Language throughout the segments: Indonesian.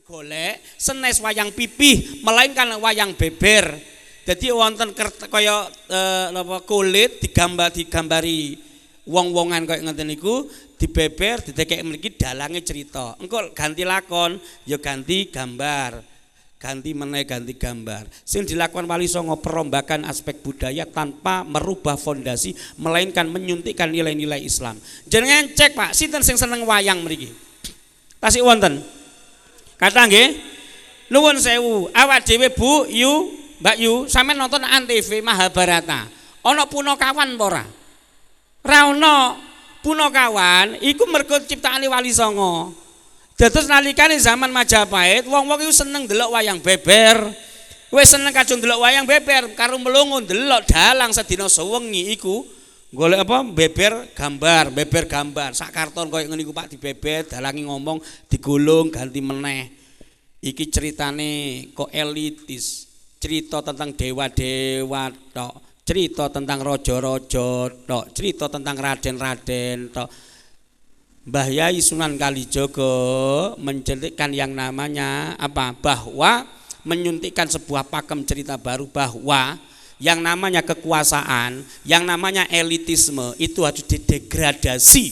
golek senes wayang pipih melainkan wayang beber. Jadi wonten kaya kulit digambari wong-wongan kaya ngeten niku dibeber didekek mriki dalange cerita. Engko ganti lakon ya ganti gambar. Ganti meneh ganti gambar. Sing dilakukan Wali Songo perombakan aspek budaya tanpa merubah fondasi melainkan menyuntikkan nilai-nilai Islam. Jenengan cek Pak, sinten sing seneng wayang mriki? Tasih wonten. Kata nggih. Nuwun sewu, awak dhewe Bu, Yu, Mbak Yu, sampean nonton Antv Mahabharata. Ana punakawan apa ora? Ra ono. Punakawan iku mergo ciptaane Wali Songo. Dados nalikane zaman Majapahit wong-wong iku seneng ndelok wayang beber. Wis seneng kajung ndelok wayang beber karo melungun ndelok dalang sedina sewengi iku golek apa beber gambar sak karton koyo ngene iku Pak dibeber dalangi ngomong digulung ganti meneh. Iki ceritane kok elitis. Cerita tentang dewa-dewa tok, cerita tentang raja-raja tok, cerita tentang raden-raden tok. Mbah Yai Sunan Kalijogo menceritkan yang namanya apa? Bahwa menyuntikkan sebuah pakem cerita baru bahwa yang namanya kekuasaan, yang namanya elitisme itu harus didegradasi,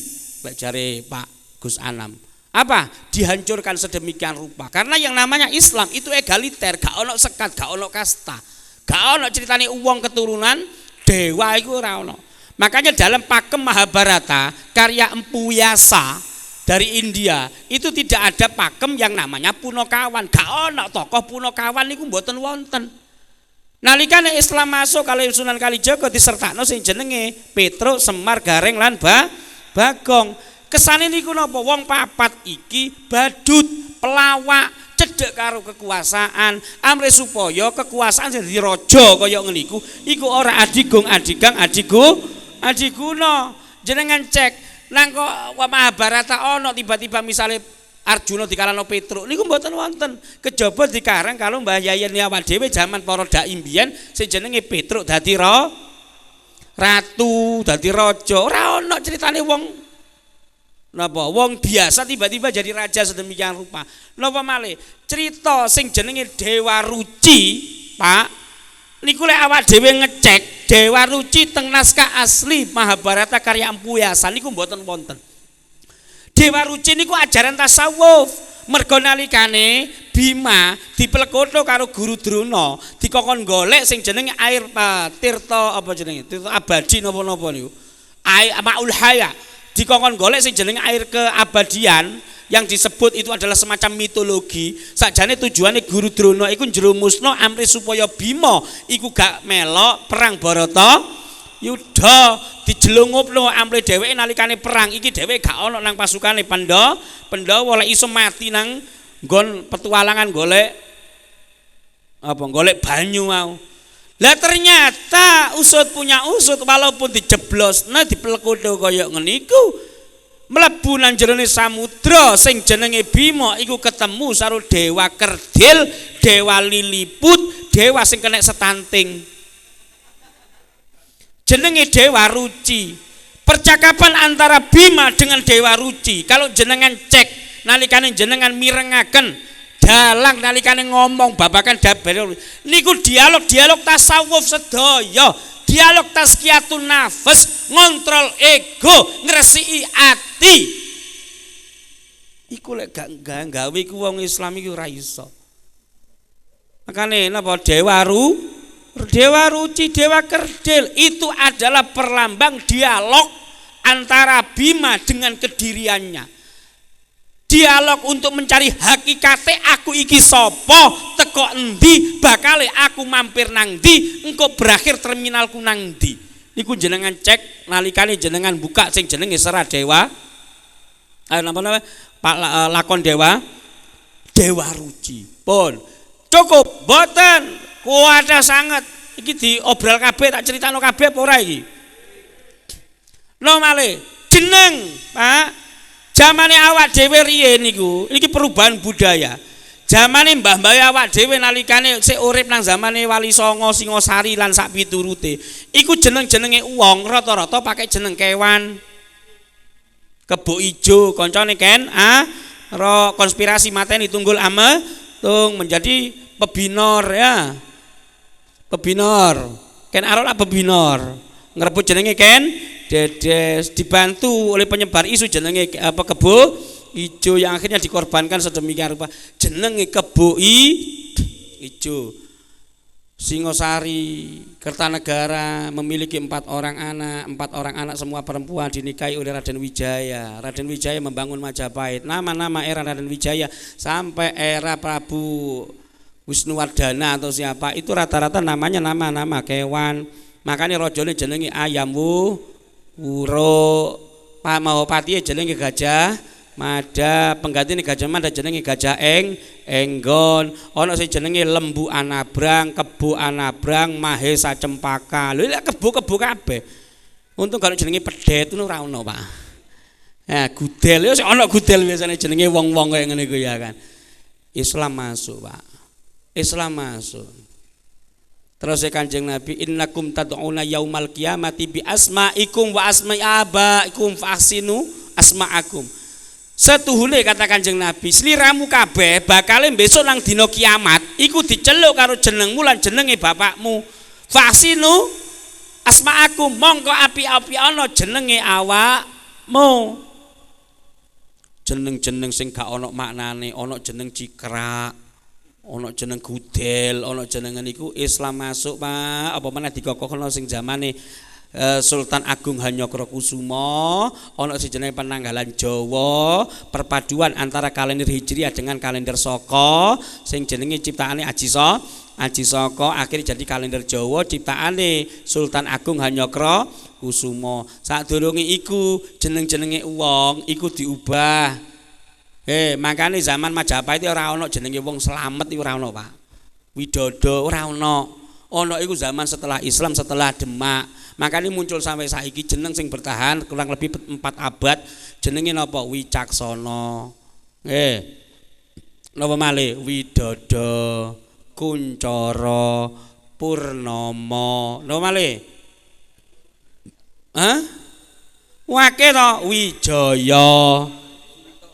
cari Pak Gus Anam. Apa? Dihancurkan sedemikian rupa. Karena yang namanya Islam itu egaliter, gak ono sekat, gak ono kasta, gak ono ceritane uang keturunan dewa iku ora ono. Makanya dalam pakem Mahabharata karya Empu Yasa dari India itu tidak ada pakem yang namanya Punakawan. Gak ono tokoh Punakawan niku mboten wonten. Nalikane Islam masuk kalau Sunan Kalijaga disertakno sing jenenge Petruk, Semar, Gareng lan Bagong. Kesane niku napa wong papat iki badut, pelawak, cedhek karo kekuasaan, amre supaya kekuasaan dadi raja kaya ngene iku ora adigung adiguna. Jenengan cek nang kok Mahabharata ana tiba-tiba misale Arjuna dikalahno Petruk niku mboten wonten. Kejaba dikarang kalau Mbah Yayen awak dhewe jaman para dai mbiyen sing jenenge Petruk dadi ratu, dadi raja. Ora ana critane wong napa wong biasa tiba-tiba jadi raja sedemikian rupa. Napa malih cerita sing jenenge Dewa Ruci, Pak. Niku lek awak dhewe ngecek Dewa Ruci teng naskah asli Mahabharata karya Empu Yasa niku mboten wonten. Dewa Ruci niku ajaran tasawuf. Mergo nalikane Bima diplekoto karo Guru Drona, dikokon golek sing jenenge air tirta apa jenenge? Tirta abadi napa-napa niku. Air Maul Haya. Dikongkon golek sing jenenge air keabadian yang disebut itu adalah semacam mitologi. Sakjane tujuane Guru Drona iku njerumusno amri supaya Bima iku gak melok perang Barata Yudha, dijelungupno amri dheweke nalikane perang iki dheweke gak ana nang pasukane Pandhawa lek iso mati nang nggon petualangan golek banyu mau. Lah ternyata usut punya usut walaupun dijeblosna diplekodo kaya ngene iku mlebu nang jerone samudra sing jenenge Bima iku ketemu karo Dewa Kerdil, Dewa Liliput, dewa sing kena setanting. Jenenge Dewa Ruci. Percakapan antara Bima dengan Dewa Ruci kalau jenengan cek nalikane jenengan mirengaken dalang nalikane ngomong babakan dabar niku dialog tasawuf sedaya, dialog tazkiyatun nafs, ngontrol ego, ngresiki ati. Iku lek gak gawe iku wong Islam iku ora iso. Makane napa Dewa Ruci, Dewa Kerdil itu adalah perlambang dialog antara Bima dengan kediriannya. Dialog untuk mencari hakikate aku iki sapa, teko endi, bakale aku mampir nang ndi, engko berakhir terminalku nang ndi. Niku jenengan cek nalikane jenengan buka sing jenenge Serat Dewa. Napa Pak lakon Dewa Ruci. Pun cukup boten kuwata sanget. Iki diobral kabeh tak critakno kabeh apa ora iki? Lho malih jeneng, Pak. Zamane awak dhewe riyen niku, iki perubahan budaya. Zamane mbah-mbah awak dhewe nalikane sik urip nang zamane Wali Songo, Singosari lan sak piturute, iku jeneng-jenenge wong rata-rata pakai jeneng kewan. Kebo ijo, kancane Ken ro konspirasi mateni tunggul tung menjadi pebinor ya. Pebinor. Ken Arok lah pebinor. Ngerebut jenenge Ken Dedes, dibantu oleh penyebar isu jenenge apa Kebo Ijo yang akhirnya dikorbankan sedemikian rupa. Jenenge Kebo Ijo. Singosari, Kertanegara memiliki 4 orang anak semua perempuan dinikahi oleh Raden Wijaya. Raden Wijaya membangun Majapahit. Nama-nama era Raden Wijaya sampai era Prabu Wisnuwardana atau siapa itu rata-rata namanya nama-nama kewan. Makanya rajane jenenge Ayam Wuro, Pak Mahopati jenenge Gajah Mada, pengganti Gajah Mada jenenge Gajah Enggon, ana sing jenenge Lembu Anabrang, Kebo Anabrang, Mahesa Cempaka. Lho lek kebo-kebo kabeh. Untung kalau jenenge Pedet ora ono, Pak. Nah, gudel ya ana gudel biasane jenenge wong-wong kaya ngene iku ya kan. Islam masuk, Pak. Islam masuk. Terus Kanjeng Nabi, innakum tad'una yaumal qiyamati bi asma'ikum wa asma'i abaikum fa ahsinu asma'akum. Setuhune kata Kanjeng Nabi, sliramu kabeh bakale besok nang dina kiamat iku diceluk karo jenengmu lan jenenge bapakmu. Faksinu asma'akum, mongko api-api ana jenenge awakmu. Jeneng-jeneng sing gak ana maknane, ana jeneng Cikrak, ana jeneng Gudel, ana jeneng niku Islam masuk, Pak. Apa meneh dikokohno sing zamane Sultan Agung Hanyokrokusumo, ana sing jenenge Penanggalan Jawa, perpaduan antara kalender Hijriah dengan kalender Saka, sing jenenge ciptaane Aji Saka, akhirnya jadi kalender Jawa ciptaane Sultan Agung Hanyokrokusumo. Sadurunge iku jeneng-jenenge wong iku diubah. Makane zaman Majapahit ora ana jenenge wong slamet iku ora ana, Pak. Widodo ora ana. Ana iku zaman setelah Islam, setelah Demak. Makanya muncul sampai saiki jeneng sing bertahan kurang lebih 4 abad jenenge napa Wicaksana. Napa malih Widodo, Kuncoro, Purnomo. Napa malih? Wake to Wijaya,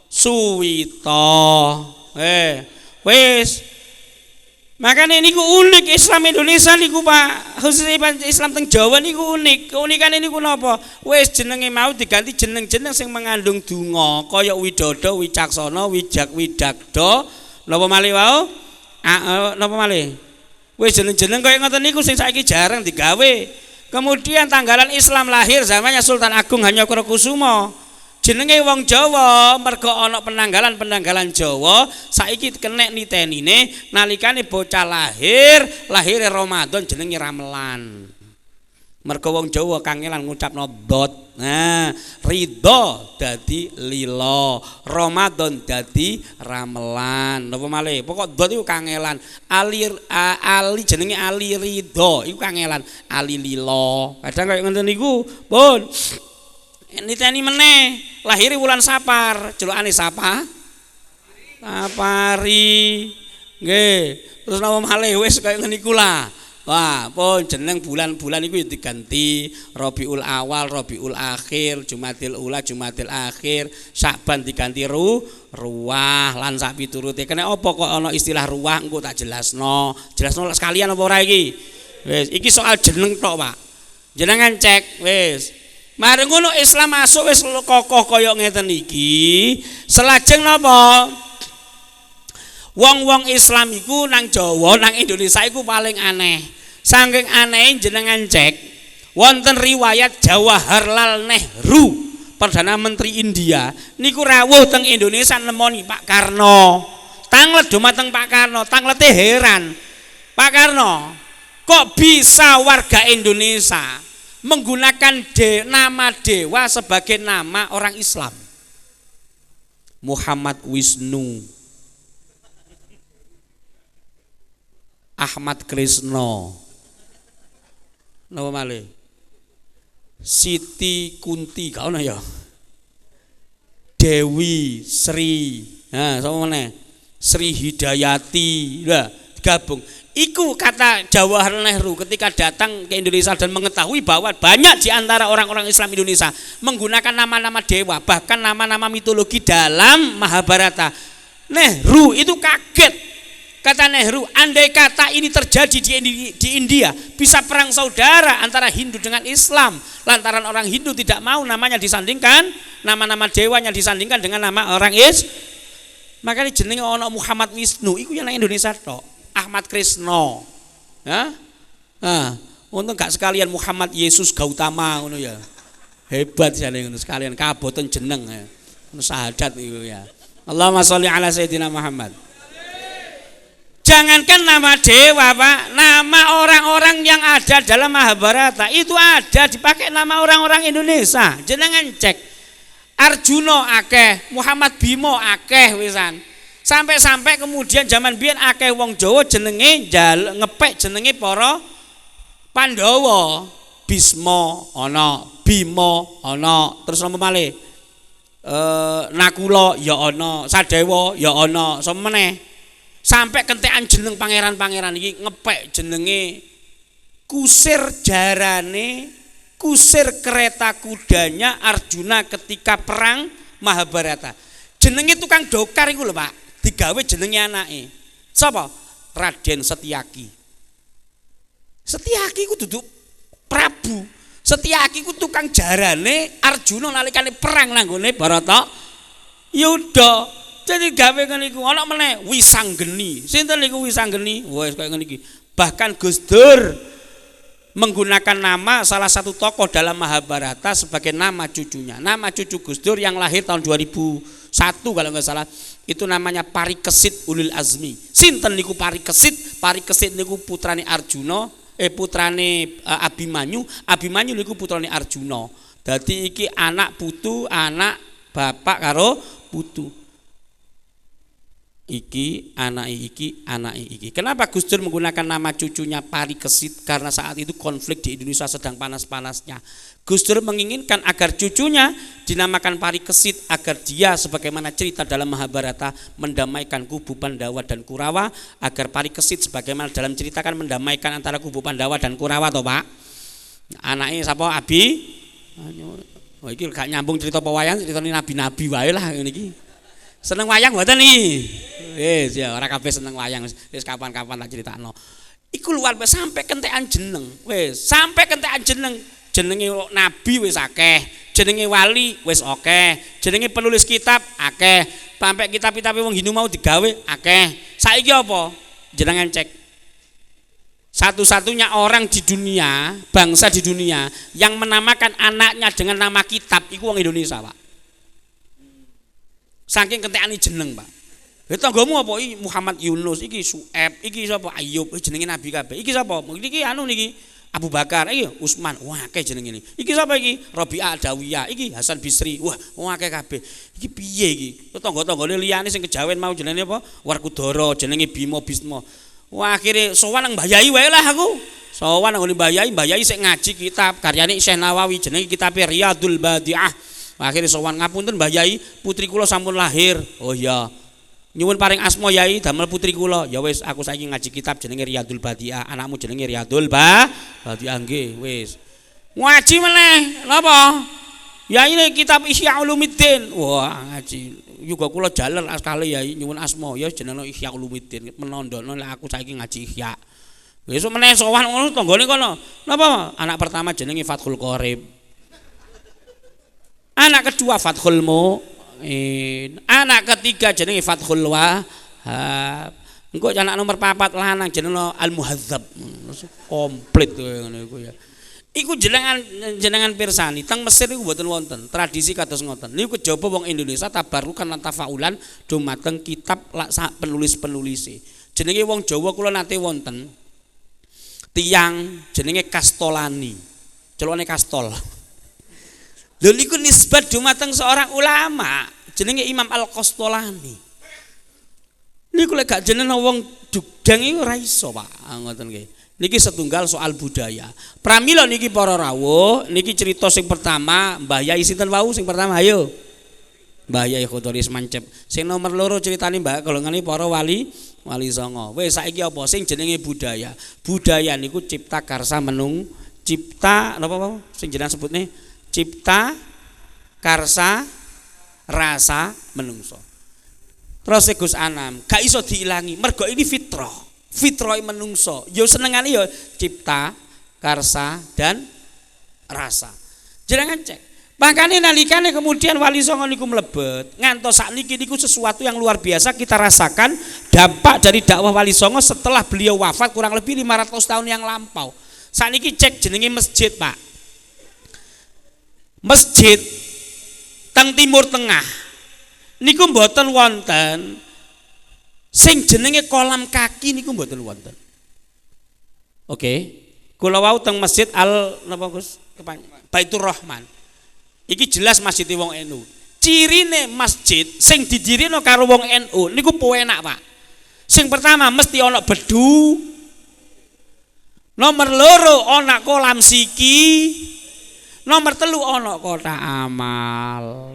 Suwito. Wis. Makanya niku unik Islam Indonesia niku, Pak. Khususnya Islam teng Jawa niku unik. Keunikan niku napa? Wis jenenge mau diganti jeneng-jeneng sing mengandung donga, kaya Widodo, Wicaksana, Widagdo. Napa malih wau? Napa malih? Wis jeneng-jeneng kaya ngoten niku sing saiki jarang digawe. Kemudian tanggalan Islam lahir zamannya Sultan Agung Hanyokrokusumo. Jenenge wong Jawa mergo ana penanggalan Jawa saiki kenek nitenine nalikane bocah lahir Ramadan jenenge Ramelan. Mergo wong Jawa kangelan ngucapno dot. Nah, ridho dadi lilo, Ramadan dadi Ramelan. Napa malih? Pokok dot iku kangelan. Ali jenenge Ali Ridho iku kangelan. Ali lilo. Kadang kaya ngoten niku, pun niteni meneh lahiri wulan Sapar, jelukane Sapari. Nggih. Terus napa malih wis kaya ngene iku lah. Wah, pun jeneng bulan-bulan iku diganti Rabiul Awal, Rabiul Akhir, Jumadil Ula, Jumadil Akhir, Sya'ban diganti Ruwah lan sak piturute. Kene apa kok ana istilah Ruwah engko tak jelasno. Jelasno sekalian apa ora iki? Wis, iki soal jeneng tok, Pak. Jenengan cek wis. Mari ngono Islam masuk wis kokoh kaya ngeten iki. Selajeng napa? Wong-wong Islam iku nang Jawa, nang Indonesia iku paling aneh. Saking aneh jenengan cek wonten riwayat Jawaharlal Nehru, Perdana Menteri India, niku rawuh teng Indonesia nemoni Pak Karno. Tanglet dumateng Pak Karno, tanglete heran. Pak Karno, kok bisa warga Indonesia menggunakan nama dewa sebagai nama orang Islam? Muhammad Wisnu, Ahmad Krisno, napa malih? Siti Kunti, gak ono ya? Dewi Sri. Nah, sapa meneh? Sri Hidayati. Lah, gabung. Iku kata Jawaharlal Nehru ketika datang ke Indonesia dan mengetahui bahwa banyak di antara orang-orang Islam Indonesia menggunakan nama-nama dewa, bahkan nama-nama mitologi dalam Mahabharata. Nehru itu kaget. Kata Nehru, andai kata ini terjadi di India, bisa perang saudara antara Hindu dengan Islam. Lantaran orang Hindu tidak mau namanya disandingkan, nama-nama dewanya disandingkan dengan nama orang Makanya jenenge ana Muhammad Wisnu, iku yang Indonesia tok. Ahmad Krisno, ya, untung gak sekalian Muhammad Yesus Gautama, ngono ya, hebat sih ngono sekalian kaboten jeneng, ngono syahadat itu ya. Allahumma sholli ala Sayyidina Muhammad. Jangankan nama dewa Pak, nama orang-orang yang ada dalam Mahabharata itu ada dipakai nama orang-orang Indonesia. Jenengan cek, Arjuna akeh, Muhammad Bimo akeh wisan. Sampai kemudian zaman biyen akeh wong Jawa jenenge ngepek jenenge para Pandhawa. Bisma ana, Bima ana, terus apa malih? Nakula ya ana, Sadewa ya ana, sapa meneh? Sampai kentekan jeneng pangeran-pangeran iki ngepek jenenge kusir jarane, kusir kereta kudanya Arjuna ketika perang Mahabharata. Jenenge tukang dokar iku lho Pak. Digawe jenenge anake. Sapa? Raden Setyaki. Setyaki ku duduk Prabu. Setyaki ku tukang jarane Arjuna nalikane perang nanggone Barata Yuda. Jadi gawe ngene iku ana meneh Wisanggeni. Sinten niku Wisanggeni? Wes kaya ngene iki. Bahkan Gus Dur menggunakan nama salah satu tokoh dalam Mahabharata sebagai nama cucunya. Nama cucu Gus Dur yang lahir tahun 2001 kalau nggak salah, itu namanya Parikesit Ulil Azmi. Sinten niku Parikesit? Parikesit niku putrane Arjuna, putrane Abimanyu. Abimanyu niku putrane Arjuna. Dadi iki anak putu, anak bapak karo putu. Iki anake iki. Kenapa Gus Dur menggunakan nama cucunya Parikesit? Karena saat itu konflik di Indonesia sedang panas-panasnya. Gus Dur menginginkan agar cucunya dinamakan Parikesit agar dia sebagaimana cerita dalam Mahabharata mendamaikan kubu Pandawa dan Kurawa, agar Parikesit sebagaimana dalam cerita kan mendamaikan antara kubu Pandawa dan Kurawa toh Pak. Anaknya siapa? Abi. Oh iki gak nyambung cerita pewayangan, ceritane nabi-nabi wae lah ngene iki. Seneng wayang mboten iki? Wis ya ora kabeh seneng wayang, wis kapan-kapan tak critakno. Iku luar biasa sampai kentekan jeneng. Wis sampai kentekan jeneng. Jenenge nabi wis akeh, jenenge wali wis akeh, jenenge penulis kitab akeh. Sampai kitab-kitab wong Hindu mau digawe akeh. Saiki apa? Jenengan cek. Satu-satunya orang di dunia, bangsa di dunia yang menamakan anaknya dengan nama kitab iku wong Indonesia, Pak. Saking kentekane jeneng, Pak. Tanggamu apa iki Muhammad Yunus, iki Su'eb, iki sapa Ayub, jenenge nabi kabeh. Iki sapa? Iki anu niki Abu Bakar, iki Utsman. Wah, akeh jeneng ini. Iki sapa iki? Rabi'ah Adawiyah, iki Hasan Bisri. Wah, akeh kabeh. Iki piye iki? Tangga-tanggane liyane sing kejawen mau jenenge apa? Werkudara, jenenge Bima Bisma. Wah, akhire sowan nang Mbah Yai wae lah aku. Sowan nang Mbah Yai sik ngaji kitab karyane Syekh Nawawi jenenge kitab Riyadul Badi'ah. Akhirnya sowan ngapunten Mbah Yai, putri kula sampun lahir. Oh iya. Nyuwun paring asma Yai damel putri kula. Ya wis aku saiki ngaji kitab jenenge Riyadul Badi'ah. Anakmu jenenge Riyadul Badi'ah nggih, wis. Ngaji meneh. Napa? Ya ini kitab Ihya Ulumuddin. Wah, ngaji. Juga kula jaler sekali Yai nyuwun asma ya jenenge Ihya Ulumuddin. Menondono lek aku saiki ngaji Ihya. Besok meneh sowan ngono tanggane kono. Napa? Anak pertama jenenge Fathul Qorib. Anak kedua Fathul Mu'in, anak ketiga jenenge Fathul Wahhab. Engko anak nomor 4 lanang jenenge Al Muhadzab. Komplit ngono iku ya. Iku jenengan pirsani, teng Mesir iku mboten wonten tradisi kados ngoten. Niku kejaba wong Indonesia tabarukan lan tafaulan dumateng kitab penulis-penulise. Jenenge wong Jawa kula nate wonten tiyang jenenge Kastolani. Celokane Kastol. Lha niku nisbat dumateng seorang ulama jenenge Imam Al-Qastolani. Niku lek gak jenenge wong dugdang iku ora iso, Pak. Ngoten nggih. Niki setunggal soal budaya. Pramila niki para rawuh, niki cerita sing pertama Mbah Yai sinten wau sing pertama ayo. Mbah Yai Khodoris Mancep. Sing nomor loro ceritane Mbak golongane para wali songo. Wis saiki apa sing jenenge budaya? Budaya niku cipta karsa cipta napa sing jenengan sebutne? Cipta karsa rasa menungso. Terus Gus Anam, gak iso diilangi. Mergo ini fitrah. Fitrah menungso. Yo senengane yo cipta, karsa dan rasa. Jenengan cek. Makanya nalikane kemudian Wali Songo niku mlebet, ngantos sakniki niku sesuatu yang luar biasa kita rasakan dampak dari dakwah Wali Songo setelah beliau wafat kurang lebih 500 tahun yang lampau. Sakniki cek jenenge masjid, Pak. Masjid teng Timur Tengah niku mboten wonten sing jenenge kolam kaki niku mboten wonten. Oke. Kula wau teng Masjid Al napa Gus? Baitur Rahman. Iki jelas masjid wong NU. Cirine masjid sing didirino karo wong NU niku penak, Pak. Sing pertama mesti ana bedu. Nomor loro ana kolam siki. Nomor telu ana kotak amal.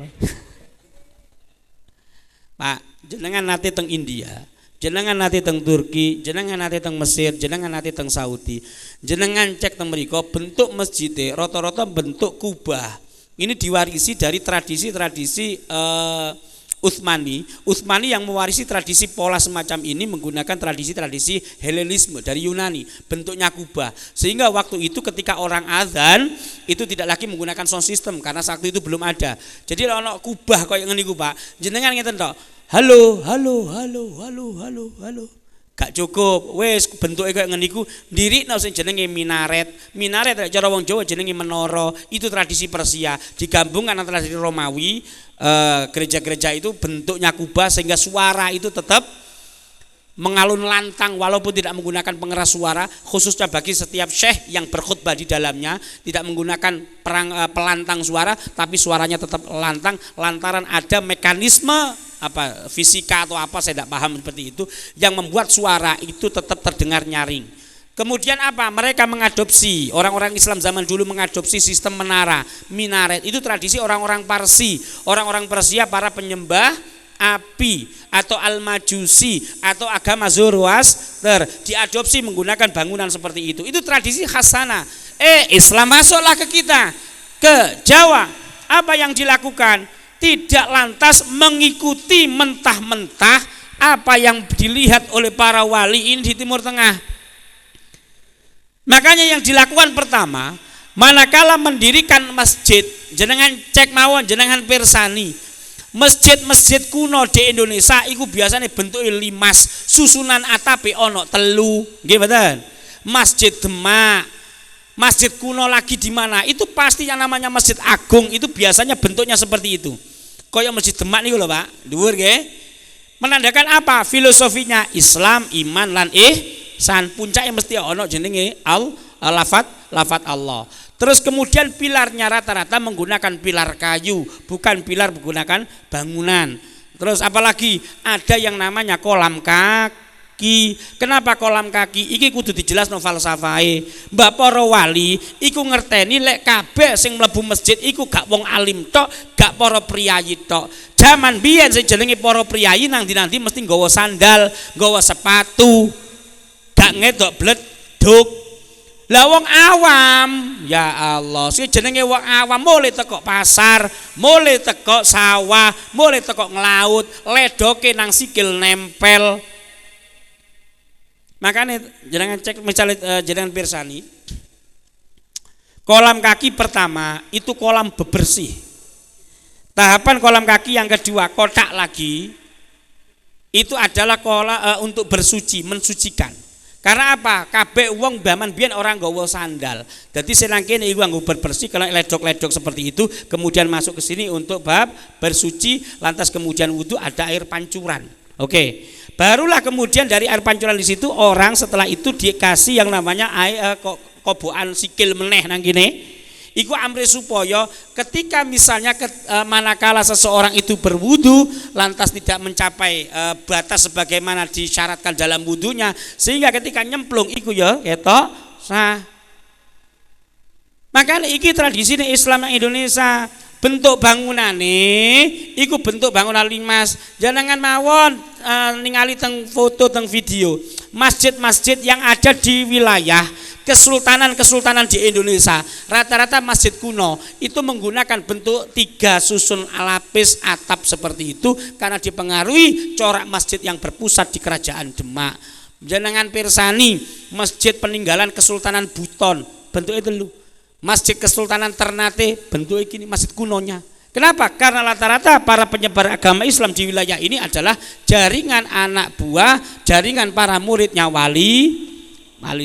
Pak, jenengan nate teng India, jenengan nate teng Turki, jenengan nate teng Mesir, jenengan nate teng Saudi. Jenengan cek teng mriku bentuk masjidnya rata-rata bentuk kubah. Ini diwarisi dari tradisi-tradisi Utsmani yang mewarisi tradisi pola semacam ini menggunakan tradisi-tradisi Helenisme dari Yunani, bentuknya kubah. Sehingga waktu itu ketika orang azan itu tidak lagi menggunakan sound system karena saat itu belum ada. Jadi ono kubah koyo ngene iku, Pak. Jenengan ngeten tok. Halo, halo, halo, halo, halo, halo. Gak cukup, wes bentuknya kayak ngeniku ndirikno sing jenenge minaret. Minaret cara wong Jawa jenenge menara. Itu tradisi Persia, digabungkan antara tradisi Romawi, gereja-gereja itu bentuknya kubah sehingga suara itu tetap mengalun lantang walaupun tidak menggunakan pengeras suara, khususnya bagi setiap syekh yang berkhutbah di dalamnya tidak menggunakan pelantang suara, tapi suaranya tetap lantang lantaran ada mekanisme fisika atau apa saya tidak paham seperti itu yang membuat suara itu tetap terdengar nyaring. Kemudian mereka mengadopsi, orang-orang Islam zaman dulu mengadopsi sistem menara, minaret. Itu tradisi orang-orang Parsi, orang-orang Persia para penyembah api atau al-majusi atau agama Zoroaster diadopsi menggunakan bangunan seperti itu. Itu tradisi khas sana. Islam masuklah ke kita, ke Jawa. Apa yang dilakukan? Tidak lantas mengikuti mentah-mentah apa yang dilihat oleh para wali ini di Timur Tengah. Makanya yang dilakukan pertama, manakala mendirikan masjid, jenengan cek mawon, jenengan pirsani, masjid-masjid kuno di Indonesia itu biasanya bentuknya limas, susunan atape ono telu, nggih mboten? Masjid Demak, masjid kuno lagi di mana? Itu pasti yang namanya Masjid Agung itu biasanya bentuknya seperti itu. Kayak Masjid Demak niku lho, Pak. Dhuwur nggih. Menandakan apa? Filosofinya Islam, iman lan ihsan. Puncaknya mesti ono jenenge lafat Allah. Terus kemudian pilarnya rata-rata menggunakan pilar kayu, bukan pilar menggunakan bangunan. Terus apalagi ada yang namanya kolam kaki. Kenapa kolam kaki? Iki kudu dijelasno falsafahe. Mbak para wali iku ngerteni lek kabeh sing mlebu masjid iku gak wong alim tok, gak para priyayi tok. Zaman biyen sing jenenge para priyayi nang ndi-ndi mesti nggawa sandal, nggawa sepatu. Gak ngedok bleduk. Lah wong awam, ya Allah, sing jenenge wong awam mulai teko pasar, mulai teko sawah, mulai teko nglaut, ledoke nang sikil nempel. Makanya jangan cek misalnya jangan pirsani kolam kaki pertama itu kolam bebersih. Tahapan kolam kaki yang kedua kotak lagi itu adalah kolam untuk bersuci, mensucikan. Karena apa? Kabeh wong zaman biyen orang nggawa sandal. Dadi senang kene iku nganggo bersih kalau ledok-ledok seperti itu kemudian masuk ke sini untuk bab bersuci lantas kemudian wudu ada air pancuran. Oke. Barulah kemudian dari air pancuran di situ orang setelah itu dikasih yang namanya air kobokan sikil meneh nang kene. Iku amri supaya ketika misalnya manakala seseorang itu berwudu lantas tidak mencapai batas sebagaimana disyaratkan dalam wudunya sehingga ketika nyemplung iku ya ketok sah. Makanya iki tradisi Islam yang Indonesia bentuk bangunane iku bentuk bangunan limas. Jangan mawon ningali teng foto teng video masjid-masjid yang ada di wilayah kesultanan di Indonesia, rata-rata masjid kuno itu menggunakan bentuk 3 susun lapis atap seperti itu karena dipengaruhi corak masjid yang berpusat di Kerajaan Demak. Jenengan pirsani masjid peninggalan Kesultanan Buton bentuknya itu, masjid Kesultanan Ternate bentuknya gini, masjid kunonya. Kenapa? Karena rata-rata para penyebar agama Islam di wilayah ini adalah jaringan anak buah, jaringan para muridnya Wali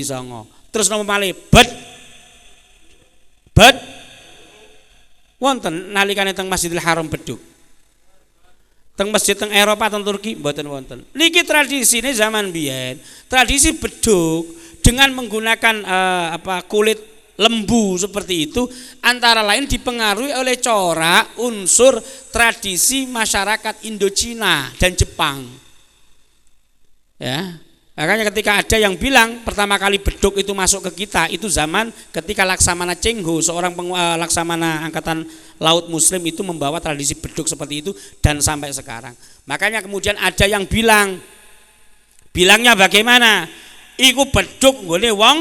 Songo. Terus nomor malih bet wonten nalikane teng Masjidil Haram beduk. Teng masjid teng Eropa teng Turki mboten wonten. Niki tradisine zaman biyen, tradisi beduk dengan menggunakan kulit lembu seperti itu antara lain dipengaruhi oleh corak unsur tradisi masyarakat Indochina dan Jepang. Ya. Makanya ketika ada yang bilang pertama kali beduk itu masuk ke kita itu zaman ketika Laksamana Chengho, seorang Laksamana angkatan laut muslim itu membawa tradisi beduk seperti itu dan sampai sekarang. Makanya kemudian ada yang bilangnya bagaimana? Iku beduk nggone wong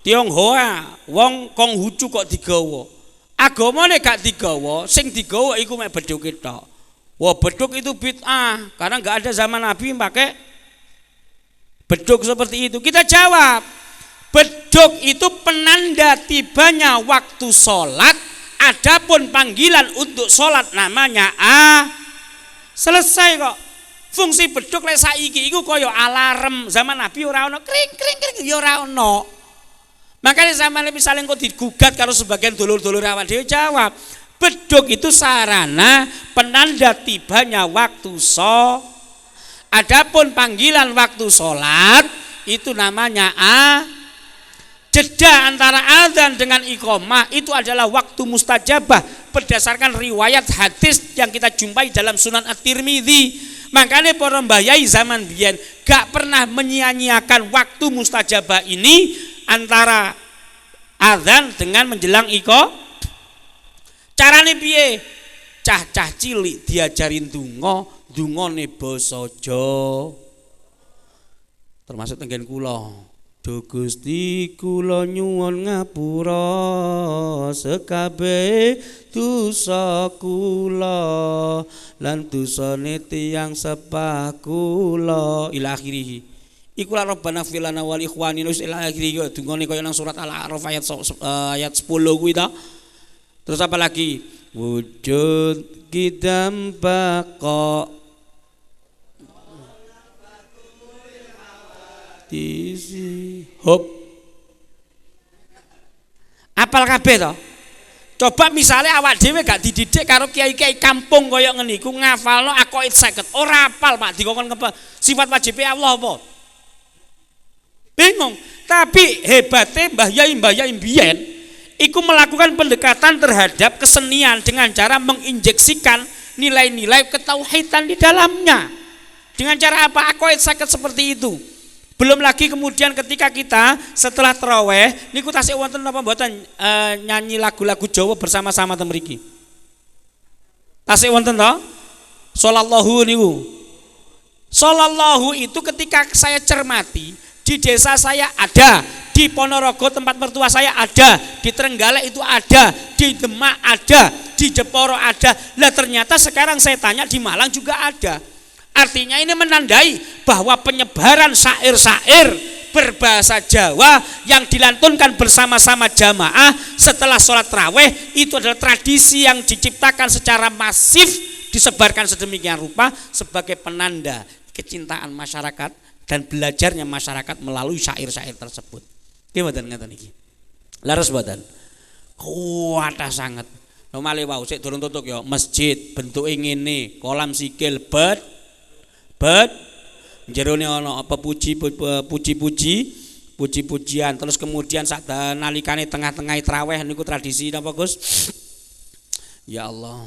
Tionghoa, wong Konghucu kok digawa. Agamane gak digawa, sing digawa iku mek beduk tok. Wah, beduk itu bid'ah karena enggak ada zaman Nabi pakai beduk seperti itu. Kita jawab, beduk itu penanda tibanya waktu sholat. Adapun panggilan untuk sholat namanya selesai kok. Fungsi beduk lek saiki iku kaya alarm. Zaman Nabi ora ono kring kring kring ya ora ono. Makanya zaman misalnya kok digugat karo sebagian dulur-dulur awak dhewe jawab, beduk itu sarana penanda tibanya waktu sholat. Adapun panggilan waktu sholat itu namanya jeda antara azan dengan iqamah itu adalah waktu mustajabah berdasarkan riwayat hadis yang kita jumpai dalam Sunan At-Tirmidzi. Makanya para mbayai zaman biyen gak pernah menyia-nyiakan waktu mustajabah ini antara azan dengan menjelang iqamah. Carane piye? Cah-cah cilik diajarin dungane basa Jawa. Termasuk tenggen kula. Duh Gusti kula nyuwun ngapura sekabeh dosa kula lan dosane tiyang sepah kula ila akhirih. Iku la Rabbana fil lana wal ikhwanina ila akhirih. Dungane kaya nang surat Al-A'raf ayat 10 kuwi ta. Terus apa lagi? Wujud kidam bako hop apal kabeh to. Coba misalnya awak dhewe gak dididik karo kiai-kiai kampung kaya ngene iku ngafalno aqaid 50 ora apal Pak dikon sifat wajib Allah apa? Bingung. Tapi hebate Mbah Yai mbiyen iku melakukan pendekatan terhadap kesenian dengan cara menginjeksikan nilai-nilai ketauhidan di dalamnya. Dengan cara apa? Aqaid 50 seperti itu. Belum lagi kemudian ketika kita setelah tarawih niku tasih wonten apa mboten nyanyi lagu-lagu Jawa bersama-sama teng mriki. Tasih wonten to? Sallallahu niku. Sallallahu itu ketika saya cermati di desa saya ada, di Ponorogo tempat mertua saya ada, di Trenggalek itu ada, di Demak ada, di Jeporo ada. Lah ternyata sekarang saya tanya di Malang juga ada. Artinya ini menandai bahwa penyebaran syair-syair berbahasa Jawa yang dilantunkan bersama-sama jamaah setelah sholat tarawih itu adalah tradisi yang diciptakan secara masif, disebarkan sedemikian rupa sebagai penanda kecintaan masyarakat dan belajarnya masyarakat melalui syair-syair tersebut. Gimana ngeten iki? Laras mboten? Kuat sangat. Nomale wau sik durung tutuk ya, masjid bentuke ngene, kolam sikil bet jerone ana apa puji-pujian terus kemudian sak nalikane tengah-tengah traweh niku tradisi napa Gus? Ya Allah.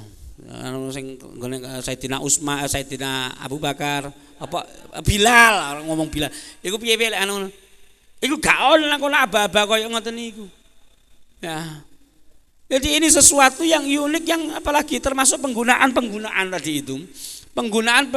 Anu sing nggone Sayyidina Sayyidina Abu Bakar apa Bilal ngomong Bilal. Iku piye-piye anu iku gak ono lakon aba-aba kaya ngoten niku. Ya. Jadi ini sesuatu yang unik, yang apalagi termasuk penggunaan tadi itu. Penggunaan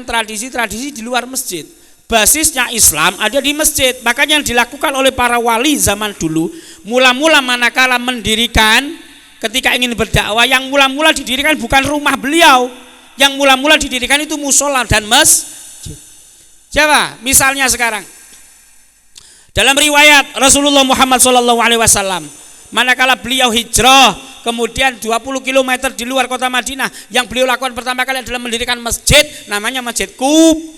tradisi-tradisi di luar masjid. Basisnya Islam ada di masjid. Makanya yang dilakukan oleh para wali zaman dulu, mula-mula manakala mendirikan, ketika ingin berdakwah, yang mula-mula didirikan bukan rumah beliau, yang mula-mula didirikan itu musola dan masjid. Coba misalnya sekarang dalam riwayat Rasulullah Muhammad SAW, manakala beliau hijrah, kemudian 20 km di luar kota Madinah, yang beliau lakukan pertama kali adalah mendirikan masjid, namanya Masjid Quba.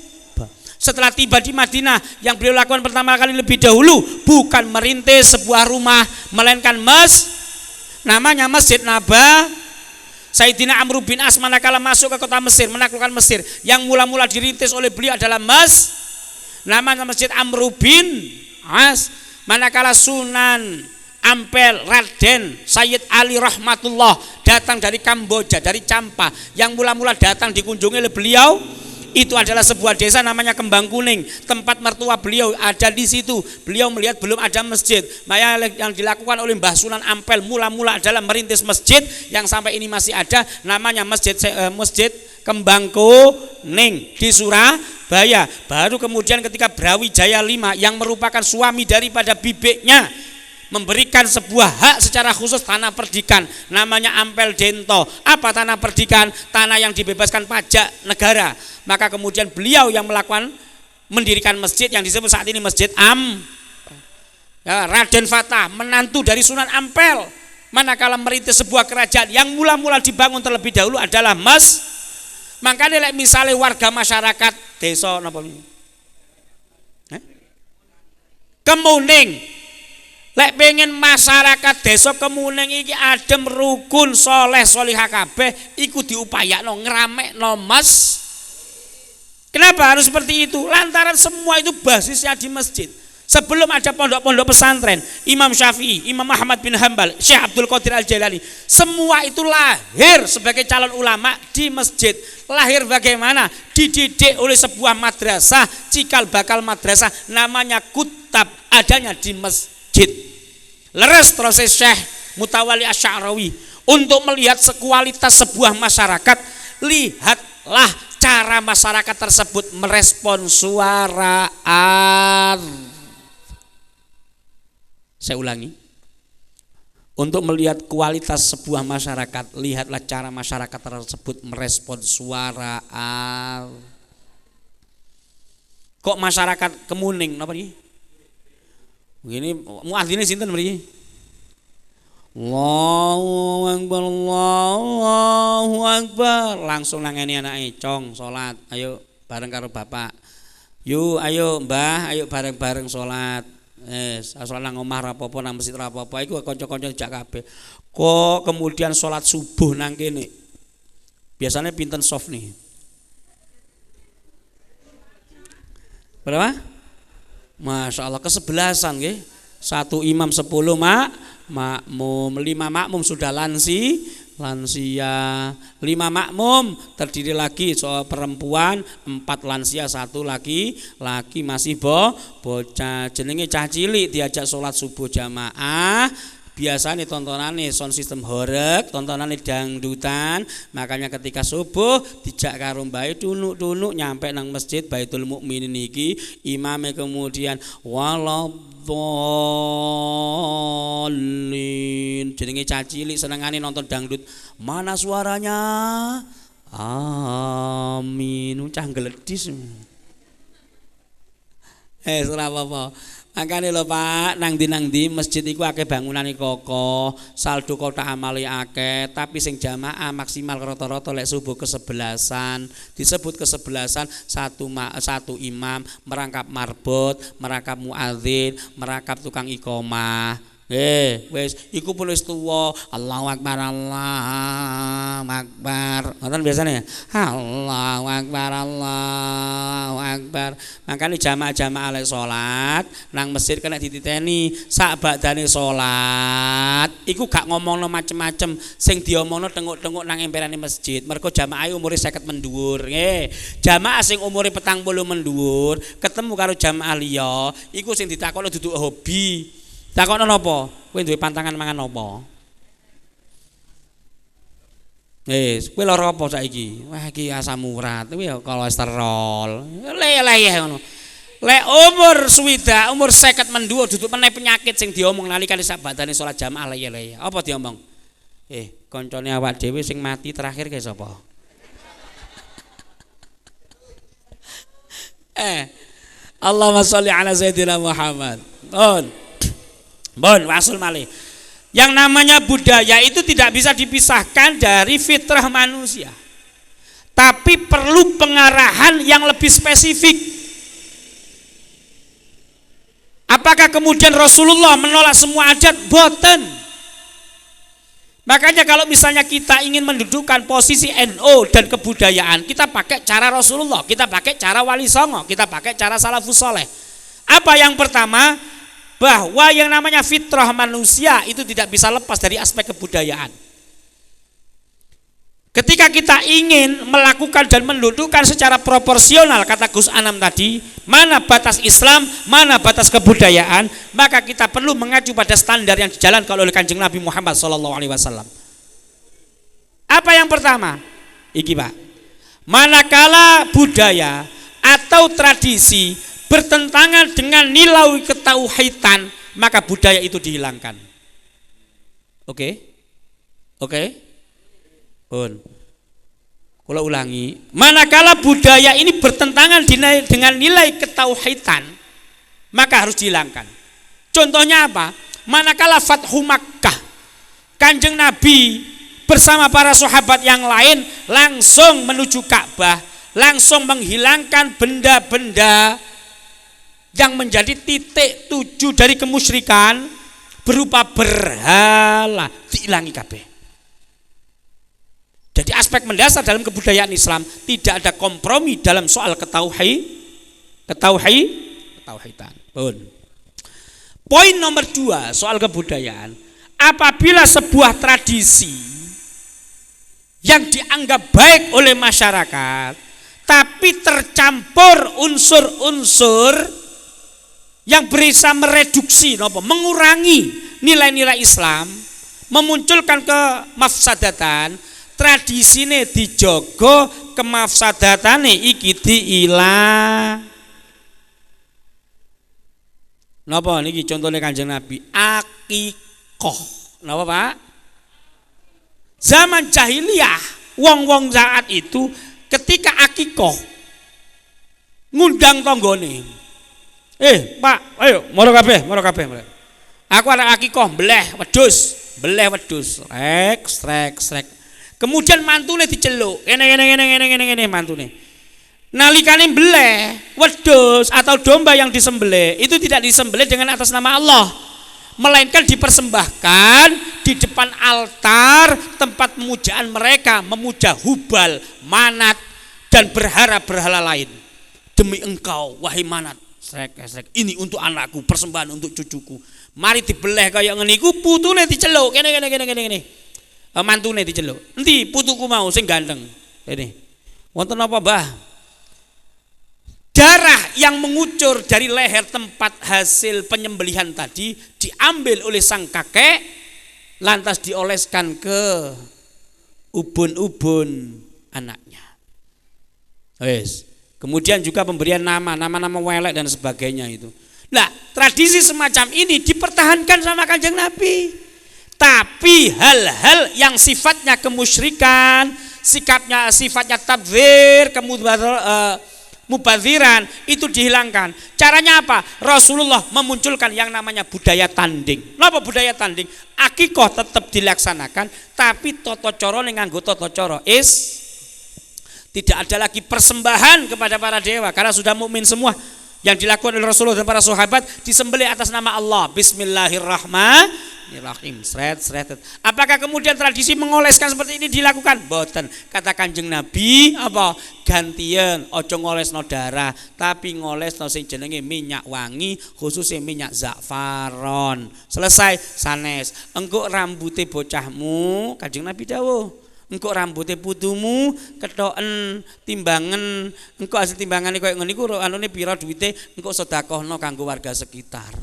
Setelah tiba di Madinah, yang beliau lakukan pertama kali lebih dahulu bukan merintis sebuah rumah, melainkan namanya Masjid Naba. Sayyidina Amr bin As manakala masuk ke kota Mesir, menaklukkan Mesir, yang mula-mula dirintis oleh beliau adalah namanya Masjid Amr bin As. Manakala Sunan Ampel Raden Sayyid Ali Rahmatullah datang dari Kamboja, dari Campa, yang mula-mula datang dikunjungi oleh beliau itu adalah sebuah desa namanya Kembang Kuning, tempat mertua beliau ada di situ. Beliau melihat belum ada masjid, maka yang dilakukan oleh Mbah Sunan Ampel mula-mula adalah merintis masjid yang sampai ini masih ada, namanya Masjid Kembang Kuning di Surabaya. Baru kemudian ketika Brawijaya V yang merupakan suami daripada bibiknya memberikan sebuah hak secara khusus tanah perdikan, namanya Ampel Dento. Apa tanah perdikan? Tanah yang dibebaskan pajak negara. Maka kemudian beliau yang mendirikan masjid yang disebut saat ini Masjid Raden Fatah, menantu dari Sunan Ampel, manakala merintis sebuah kerajaan yang mula-mula dibangun terlebih dahulu adalah makanya misalnya warga masyarakat desa Kemuning, lek pengen masyarakat desa Kemuning iki adem, rukun, soleh, solihah kabeh, iku diupayakno ngramekno mas. Kenapa harus seperti itu? Lantaran semua itu basisnya di masjid. Sebelum ada pondok-pondok pesantren, Imam Syafi'i, Imam Ahmad bin Hambal, Syekh Abdul Qadir Al-Jalani, semua itu lahir sebagai calon ulama di masjid. Lahir bagaimana? Dididik oleh sebuah madrasah, cikal bakal madrasah, namanya kutab, adanya di masjid. Leres proses Syekh Mutawalli Asy'arawi untuk melihat sekualitas sebuah masyarakat, lihatlah cara masyarakat tersebut merespon suara Saya ulangi, untuk melihat kualitas sebuah masyarakat, lihatlah cara masyarakat tersebut merespon suara Kok masyarakat Kemuning napa niki? Begini muadzine sinten mriki? Allahu Akbar, Allahu Akbar. Langsung nangeni anake cong salat. Ayo bareng karo bapak. Yuk ayo Mbah, ayo bareng-bareng salat. Salat nang omah ra apa-apa, nang masjid ra apa-apa. Iku kanca-kanca dijak kabeh. Kok kemudian salat subuh nang kene. Biasanya pinten soft nih? Berapa? Masya Allah, kesebelasan nggih. 1 imam 10 makmum, 5 makmum sudah lansia, 5 makmum terdiri lagi soal perempuan, 4 lansia, 1 laki masih bocah, jenenge cah cilik diajak sholat subuh jamaah. Biasanya tontonannya sound system horeg, tontonannya dangdutan. Makanya ketika subuh dijak karo mbae tunuk nyampe nang masjid Baitul Mukminin niki, imame kemudian waladhdallin. Jenenge cacilik senengane nonton dangdut. Mana suaranya? Amin. Cah gledis. Ora apa-apa. Makanya lho Pak, nang di masjid iku akeh bangunane kokoh, saldo kotak amali akeh, tapi sing jamaah maksimal rata-rata lek subuh kesebelasan. Disebut kesebelasan satu imam merangkap marbot, merangkap muadzin, merangkap tukang iqomah. Wis iku pun wis tuwa. Allahu Akbar, Allahu Akbar. Ngoten biasane. Allahu Akbar, Allahu Akbar. Makane jamaah-jamaah lek salat nang masjid kena dititeni sak badane salat. Iku gak ngomongno macem-macem, sing diomongno tenguk-tenguk nang emperane masjid. Mergo jamaah umure 50 mendhuwur. Jamaah sing umure 40 mendhuwur ketemu karo jamaah liya, iku sing ditakoni duduk hobi. Takokno napa? Kowe duwe pantangan mangan apa? Kowe lara apa saiki? Wah iki asam urat, kuwi ya kolesterol. Leleh ngono. Lek umur swidak, umur 50 mendhuwur duduk meneh penyakit sing diomong nalikane sak badane salat jamaah leye-leye. Apa diomong? Koncone awak dhewe sing mati terakhir ke sapa? Allahumma sholli ala sayyidina Muhammad. Bon, wasul malih. Yang namanya budaya itu tidak bisa dipisahkan dari fitrah manusia. Tapi perlu pengarahan yang lebih spesifik. Apakah kemudian Rasulullah menolak semua adat? Boten. Makanya kalau misalnya kita ingin mendudukkan posisi NU dan kebudayaan, kita pakai cara Rasulullah, kita pakai cara Wali Songo, kita pakai cara Salafus Saleh. Apa yang pertama? Bahwa yang namanya fitrah manusia itu tidak bisa lepas dari aspek kebudayaan. Ketika kita ingin melakukan dan mendudukkan secara proporsional, kata Gus Anam tadi, mana batas Islam, mana batas kebudayaan, maka kita perlu mengacu pada standar yang dijalankan oleh Kanjeng Nabi Muhammad SAW. Apa yang pertama? Iki Pak, manakala budaya atau tradisi bertentangan dengan nilai ketauhidan, maka budaya itu dihilangkan. Oke? Kalau ulangi, manakala budaya ini bertentangan dengan nilai ketauhidan, maka harus dihilangkan. Contohnya apa? Manakala Fathu Makkah, Kanjeng Nabi bersama para sahabat yang lain langsung menuju Ka'bah, langsung menghilangkan benda-benda yang menjadi titik tuju dari kemusyrikan berupa berhala, diilangi kabeh. Jadi aspek mendasar dalam kebudayaan Islam tidak ada kompromi dalam soal ketauhidan. Poin nomor 2 soal kebudayaan, apabila sebuah tradisi yang dianggap baik oleh masyarakat tapi tercampur unsur-unsur yang bisa mereduksi, mengurangi nilai-nilai Islam, memunculkan kemafsadatan, tradisi ini dijogo, kemafsadatan iki diilang. Napa niki contohnya Kanjeng Nabi akikoh. Napa Pak? Zaman jahiliyah, wong-wong saat itu ketika akikoh ngundang tonggone. Pak, ayo moro kabeh. Aku arek akikoh beleh wedhus. Strek. Kemudian mantune diceluk. Ngene mantune. Nalikane beleh wedhus atau domba yang disembelih itu tidak disembelih dengan atas nama Allah, melainkan dipersembahkan di depan altar tempat pemujaan mereka, memuja Hubal, Manat dan berhala lain. Demi engkau wahai Manat, Srek, ini untuk anakku, persembahan untuk cucuku. Mari dibeleh kaya ngene iku, putune diceluk, kene. Mantune diceluk. Endi putuku mau sing ganteng. Ini. Wonten apa, Mbah? Darah yang mengucur dari leher tempat hasil penyembelihan tadi diambil oleh sang kakek, lantas dioleskan ke ubun-ubun anaknya. Wes. Kemudian juga pemberian nama-nama welek dan sebagainya itu. Nah, tradisi semacam ini dipertahankan sama Kanjeng Nabi. Tapi hal-hal yang sifatnya kemusyrikan, sifatnya tabdzir, mubadziran itu dihilangkan. Caranya apa? Rasulullah memunculkan yang namanya budaya tanding. Napa budaya tanding? Akikoh tetap dilaksanakan, tapi tata carane nganggo tata cara tidak ada lagi persembahan kepada para dewa karena sudah mukmin semua. Yang dilakukan oleh Rasulullah dan para sahabat disembelih atas nama Allah. Bismillahirrahmanirrahim. Sret. Apakah kemudian tradisi mengoleskan seperti ini dilakukan? Boten. Kata Kanjeng Nabi apa? Gantian, ojo ngolesno darah, tapi ngolesno sing jenenge minyak wangi, khususnya minyak za'faron. Selesai sanes. Engko rambute bocahmu, Kanjeng Nabi dawuh. Engkau rambutnya putumu ketoken timbangan, engkau hasil timbangan koyo ngene iku anune pira duwite, engkau sedekahno kanggo warga sekitar.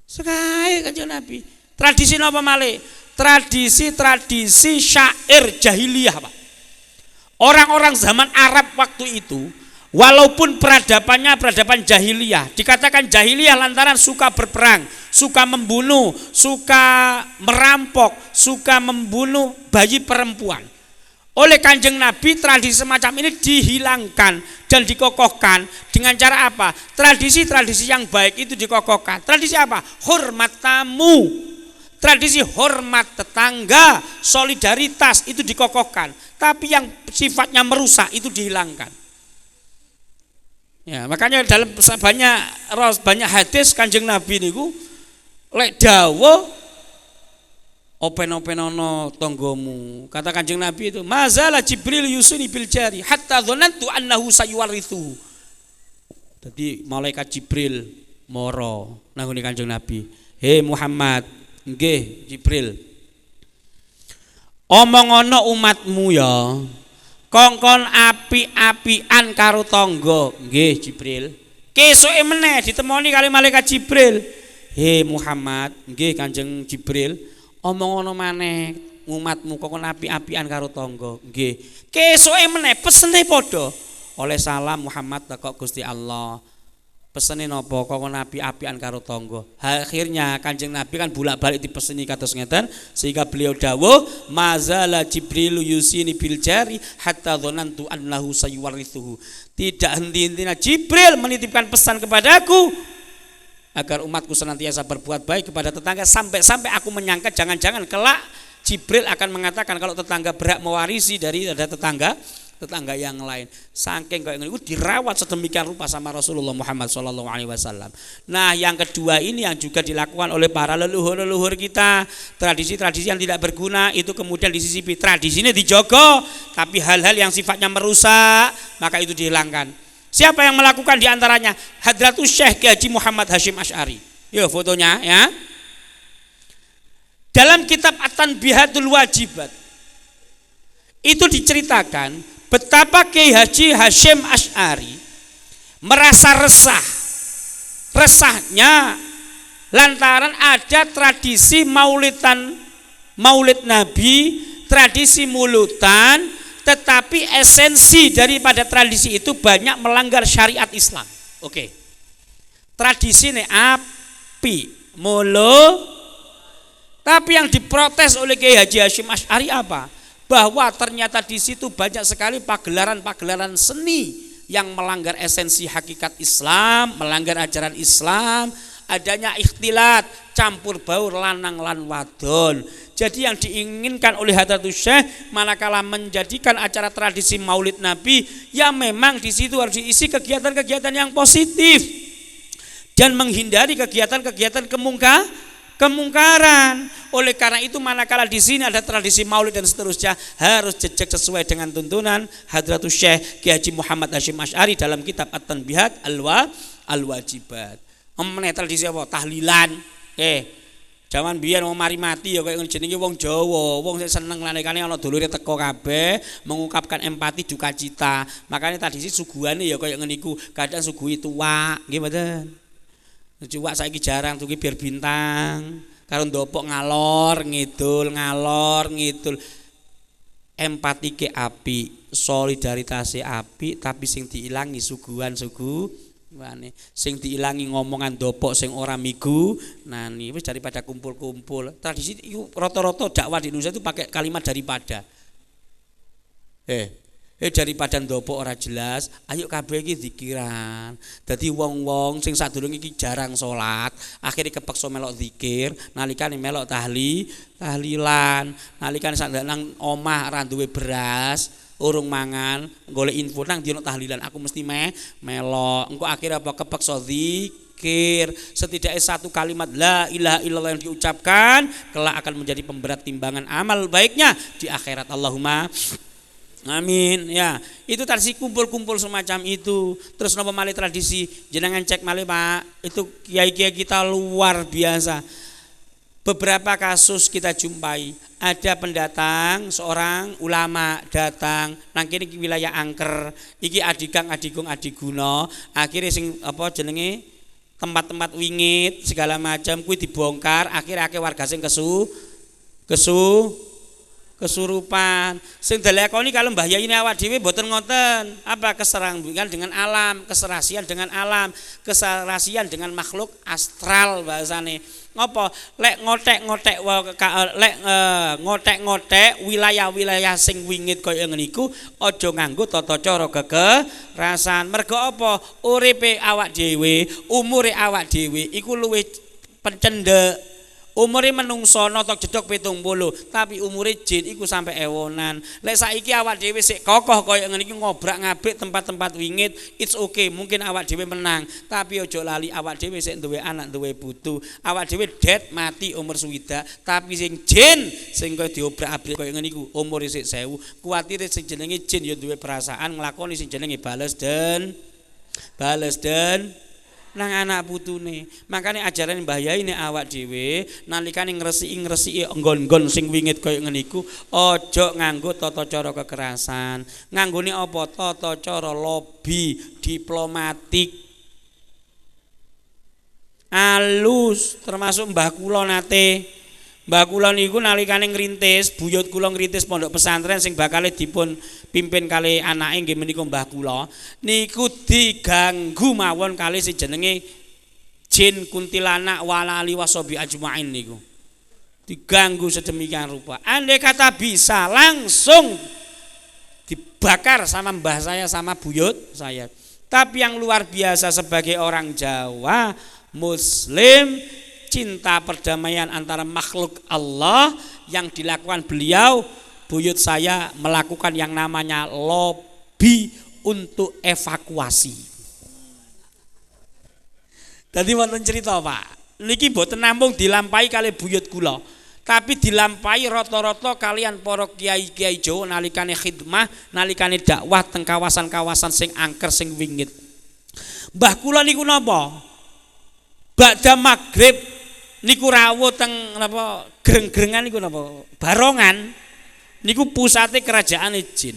Sekae Kanjeng Nabi. Tradisi napa malih? Tradisi syair jahiliyah, Pak. Orang-orang zaman Arab waktu itu, walaupun peradabannya peradaban jahiliyah, dikatakan jahiliyah lantaran suka berperang, suka membunuh, suka merampok, suka membunuh bayi perempuan. Oleh Kanjeng Nabi tradisi semacam ini dihilangkan dan dikokohkan dengan cara apa? Tradisi-tradisi yang baik itu dikokohkan. Tradisi apa? Hormat tamu, tradisi hormat tetangga, solidaritas itu dikokohkan. Tapi yang sifatnya merusak itu dihilangkan. Ya, makanya dalam banyak hadis Kanjeng Nabi niku lek dawuh open-openono tonggomu. Kata Kanjeng Nabi itu, mazala Jibril yusuni bil jari hatta dzanantu annahu sayuwarithu. Jadi malaikat Jibril moro nangune Kanjeng Nabi. Hei Muhammad, nggih Jibril. Omongono umatmu ya. Kongkon api-apian karo tangga. Nggih Jibril. Kesuke meneh ditemoni kali malaikat Jibril. Hei Muhammad, nggih Kanjeng Jibril. Omongono maneh umatmu kongkon api-apian karo tangga. Nggih. Kesuke meneh pesene padha. Oleh salam Muhammad tekok Gusti Allah. Pesene napa kok api-apian karo tangga. Akhirnya Kanjeng Nabi kan bolak-balik dipeseni kados ngeten sehingga beliau dawuh mazala Jibril yusini bil jari hatta dzanantu annahu sayuwarithuhu. Tidak henti-hentinya Jibril menitipkan pesan kepadaku agar umatku senantiasa berbuat baik kepada tetangga sampai aku menyangka jangan-jangan kelak Jibril akan mengatakan kalau tetangga berhak mewarisi dari ada tetangga yang lain. Saking kayak itu dirawat sedemikian rupa sama Rasulullah Muhammad SAW. Nah, yang kedua ini yang juga dilakukan oleh para leluhur kita, tradisi-tradisi yang tidak berguna itu kemudian disisipi. Tradisi ini dijogo, tapi hal-hal yang sifatnya merusak maka itu dihilangkan. Siapa yang melakukan diantaranya? Hadratus Syekh Kiai Haji Muhammad Hasyim Asy'ari. Yo fotonya ya. Dalam kitab At-Tanbihatul Wajibat itu diceritakan betapa Kiai Haji Hasyim Asy'ari merasa resahnya lantaran ada tradisi maulid Nabi, tradisi mulutan, tetapi esensi daripada tradisi itu banyak melanggar syariat Islam. Oke. Tradisi ini api, mulut, tapi yang diprotes oleh Kiai Haji Hasyim Asy'ari apa? Bahwa ternyata di situ banyak sekali pagelaran-pagelaran seni yang melanggar esensi hakikat Islam, melanggar ajaran Islam, adanya ikhtilat, campur baur lanang lan wadon. Jadi yang diinginkan oleh Hadratus Syekh manakala menjadikan acara tradisi Maulid Nabi, ya memang di situ harus diisi kegiatan-kegiatan yang positif dan menghindari kegiatan-kegiatan kemungkaran. Oleh karena itu manakala di sini ada tradisi maulid dan seterusnya harus jejak sesuai dengan tuntunan Hadratus Syekh Kiai Haji Muhammad Hasyim Asy'ari dalam kitab At-Tanbihat Al-Wajibat. Meneh tradisi apa? Tahlilan. Jaman biyen wong mari mati ya kaya jenenge wong Jawa, wong sing seneng nalikane ana dulure teko kabeh mengungkapkan empati duka cita. Makanya tradisi suguhane ya kaya ngene iku, kadang suguhi tuwak, nggih mboten. Cuwak saiki jarang tuki bir bintang, karo ndopok ngalor ngidul. Empatike api, solidaritas api, tapi sing diilangi suguhan sing diilangi ngomongan ndopok sing ora migu. Nah ini wis daripada kumpul-kumpul. Tradisi itu rata-rata dakwah di Indonesia itu pakai kalimat daripada. Daripada ndopok ora jelas, ayo kabeh iki zikiran. Dadi wong-wong sing sadurunge iki jarang salat, akhire kepeksa melok zikir, nalikane melok tahlilan, nalikane sak nang omah ora duwe beras, urung mangan, golek info nang dino tahlilan, aku mesti melok. Engko akhire apa kepeksa zikir. Setidaknya satu kalimat la ilaha illallah yang diucapkan kelak akan menjadi pemberat timbangan amal baiknya di akhirat. Allahumma amin. Ya, itu tradisi kumpul-kumpul semacam itu. Terus napa malih tradisi jenengan cek malih Pak, itu kiai-kiai kita luar biasa. Beberapa kasus kita jumpai, ada pendatang seorang ulama datang nang kene wilayah angker, iki adiguna, akhirnya sing apa jenenge tempat-tempat wingit segala macam kuwi dibongkar, akhirnya warga sing kesurupan. Sing dilakoni kalau Mbah Yai ini awak dhewe mboten ngoten. Apa keseranggungan dengan alam, keserasian dengan alam, keserasian dengan makhluk astral bahasane. Ngopo? Lek ngotek-ngotek ngotek-ngotek wilayah-wilayah sing wingit kaya ngeniku aja nganggo tata cara kekerasan. Mergo apa? Uripe awak dhewe, umure awak dhewe iku luwih pencendek. Umure menungso notok jedok 70, tapi umure jin iku sampe ewonan. Lek saiki awak dhewe sik kokoh kaya ngene iki ngobrak-ngabrik tempat-tempat wingit, it's okay, mungkin awak dhewe menang, tapi ojo lali awak dhewe sik duwe anak, duwe putu. Awak dhewe det mati umur swidak, tapi sing jin sing kaya diobrak-abrik kaya ngene iku umure sik 1000. Kuwatire sing jenenge jin ya duwe perasaan nglakoni sing jenenge bales den nang anak putune. Makane ajaran Mbah Yai ini awak dhewe nalikane ngresiki nggon-nggon sing wingit kaya ngene iku aja nganggo tata cara kekerasan. Nganggone apa? Tata cara lobby diplomatik. Alus termasuk mbah kula nate. Mbah kula niku nalikane ngrintis, buyut kula ngrintis pondok pesantren sing bakal dipun pimpin kali anake nggih menika mbah kula. Niku diganggu mawon kali sing jenenge jin kuntilanak walali wasobi ajmain niku. Diganggu sedemikian rupa. Andai kata bisa langsung dibakar sama mbah saya sama buyut saya. Tapi yang luar biasa sebagai orang Jawa, Muslim, cinta perdamaian antara makhluk Allah yang dilakukan beliau, buyut saya melakukan yang namanya lobby untuk evakuasi. Tadi wonten cerita Pak, niki mboten namung dilampahi kali buyut kula, tapi dilampahi rata-rata kalian para kiai-kiai Jawa nalikane khidmah, nalikane dakwah teng kawasan-kawasan sing angker sing wingit. Mbah kula niku napa? Ba'da magrib niku rawuh teng napa greng-grengan niku napa Barongan niku pusate kerajaan jin.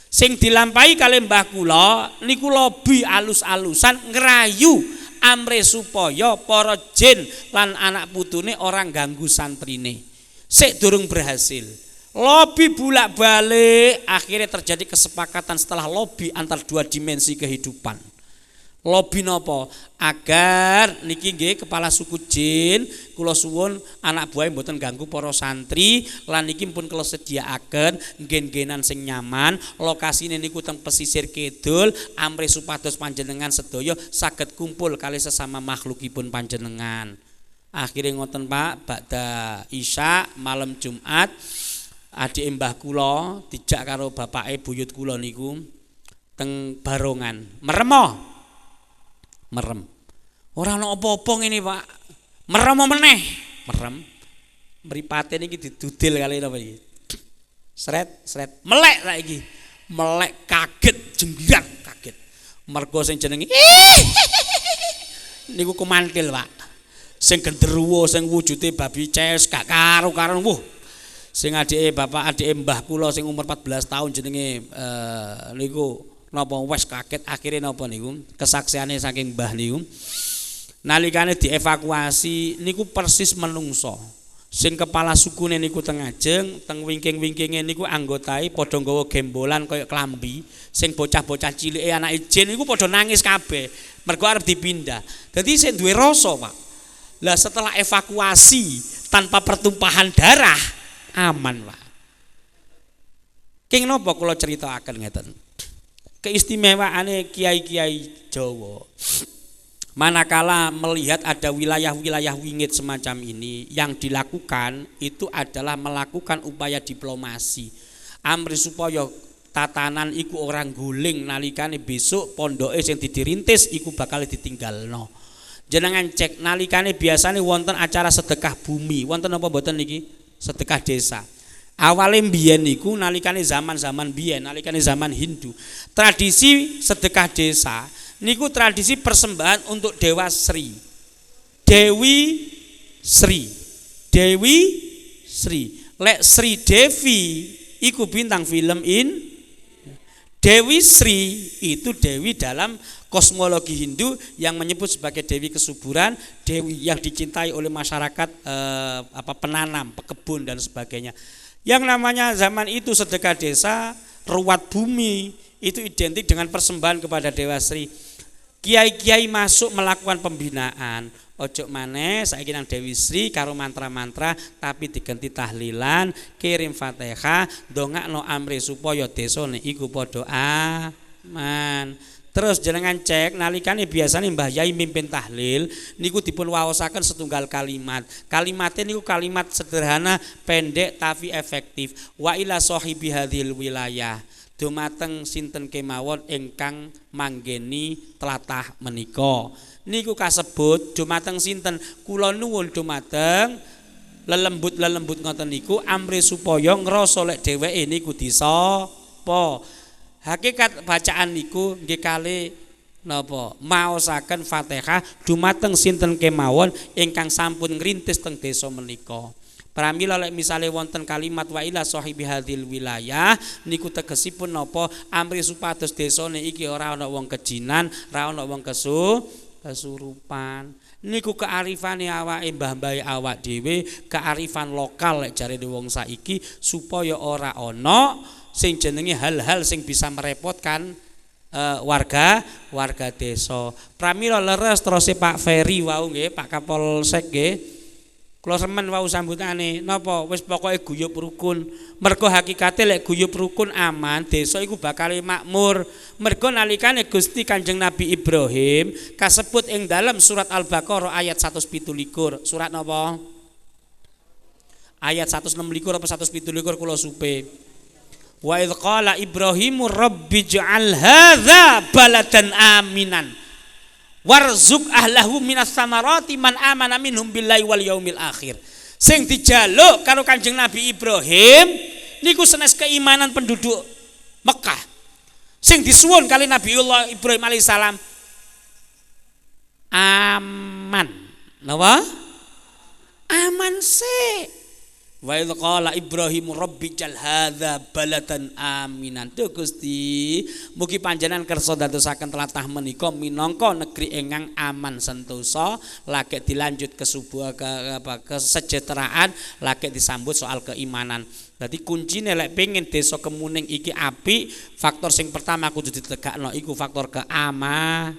Sing dilampahi kali mbah kula niku lobi alus-alusan ngerayu amre supaya para jin lan anak putune orang ganggu santrine. Sik durung berhasil. Lobi bolak-balik akhirnya terjadi kesepakatan setelah lobi antar dua dimensi kehidupan. Lobi napa? Agar niki nggih kepala suku jin kula suwun anak buah mboten ganggu para santri lan niki pun kula sediaaken nggen-nggenan sing nyaman, lokasine niku teng pesisir kidul amri supados panjenengan sedaya saged kumpul kali sesama makhlukipun panjenengan. Akhire ngoten Pak, ba'da Isya malam Jumat adik mbah kula dijak karo bapake buyut kula niku teng Barongan. Merem. Ora ana apa-apa ngene, Pak. Merem meneh. Merem. Mripate niki didudil kali napa iki. Sret. Melek saiki. Melek kaget, jenggiran kaget. Mergo sing jenenge niku kumantil, Pak. Sing genderuwo, sing wujude babi ces gak karo-karon. Sing adike bapak adike mbah kula sing umur 14 tahun jenenge niku napa wes kaget akhirnya napa niku kesaksiane saking mbah niku nalikane dievakuasi niku persis menungso sing kepala sukune niku teng ajeng teng wingking-wingkinge niku anggotae padha nggawa gembolan kaya klambi sing bocah-bocah cilike anake jin niku padha nangis kabeh mergo arep dipindah. Dadi sing duwe rasa Pak. Lah setelah evakuasi tanpa pertumpahan darah aman Pak. King napa kula critakaken ngeten. Keistimewaane kiai-kiai Jawa. Manakala melihat ada wilayah-wilayah wingit semacam ini yang dilakukan itu adalah melakukan upaya diplomasi. Amri supaya tatanan iku orang guling nalikane besok pondoke sing dirintis iku bakal ditinggalno. Jenengan cek nalikane biasane wonten acara sedekah bumi, wonten apa mboten niki? Sedekah desa. Awalnya mbiyen niku nalikane zaman-zaman biyen, nalikane zaman Hindu. Tradisi sedekah desa niku tradisi persembahan untuk Dewa Sri. Dewi Sri. Lek Sri Devi iku bintang film Dewi Sri itu dewi dalam kosmologi Hindu yang menyebut sebagai dewi kesuburan, dewi yang dicintai oleh masyarakat penanam, pekebun dan sebagainya. Yang namanya zaman itu sedekah desa, ruwat bumi itu identik dengan persembahan kepada Dewa Sri. Kiai-kiai masuk melakukan pembinaan. Ojo maneh saiki nang Dewi Sri karo mantra-mantra tapi diganti tahlilan, kirim Fatihah, ndongakno amri supaya desane iku padha aman. Terus jenengan cek nalikane biasane Mbah Yai mimpin tahlil niku dipun waosaken setunggal kalimat. Kalimatnya niku kalimat sederhana, pendek tapi efektif. Wa ila sahibi hadhil wilayah. Dumateng sinten kemawon ingkang manggeni tlatah menika. Niku kasebut dumateng sinten? Kula nuwun dumateng lelembut ngoten niku amri supaya ngrasa lek dheweke niku disapa. Hakikat bacaan niku nggih kalih napa maosaken Fatihah dumateng sinten kemawon ingkang sampun ngrintis teng desa menika. Pramila lek misale wonten kalimat wa ila sahibi hadhil wilayah niku tegesipun napa amri supados desane iki ora ana wong kejinan, ora ana wong kesurupan. Niku kearifane awake mbah-mbah awak dhewe, kearifan lokal lek jarene wong saiki supaya ora ana sing jenenge hal-hal sing bisa merepotkan warga desa. Pramila leres terus Pak Ferry wau nggih, Pak Kapolsek nggih. Kula semen wau sambutane napa wis pokoke guyub rukun. Mergo hakikate lek guyub rukun aman, desa iku bakal makmur. Mergo nalikane Gusti Kanjeng Nabi Ibrahim kasebut ing dalam surat Al-Baqarah ayat 117. Surat napa? Ayat 126 apa 117 kula supe. Wa idz qala Ibrahimu rabbi ij'al hadza baladan aminan warzuq ahlahu minas samarati man amana minhum billahi wal yaumil akhir. Sing dijaluk karo Kanjeng Nabi Ibrahim niku senes keimanan penduduk Mekah. Sing disuwun kali Nabiullah Ibrahim alaihissalam aman. Napa? Aman sih. Wa idz qala Ibrahim rabbi jal hadza baladan aminan. Duh Gusti, mugi panjenengan kersa dadosaken tlatah menika minangka negeri ingkang aman sentosa, lagi dilanjut ke sebuah kesejahteraan, lagi disambut soal keimanan. Jadi kuncine lek pengen desa Kemuning iki apik, faktor sing pertama kudu ditegakno iku faktor keamanan.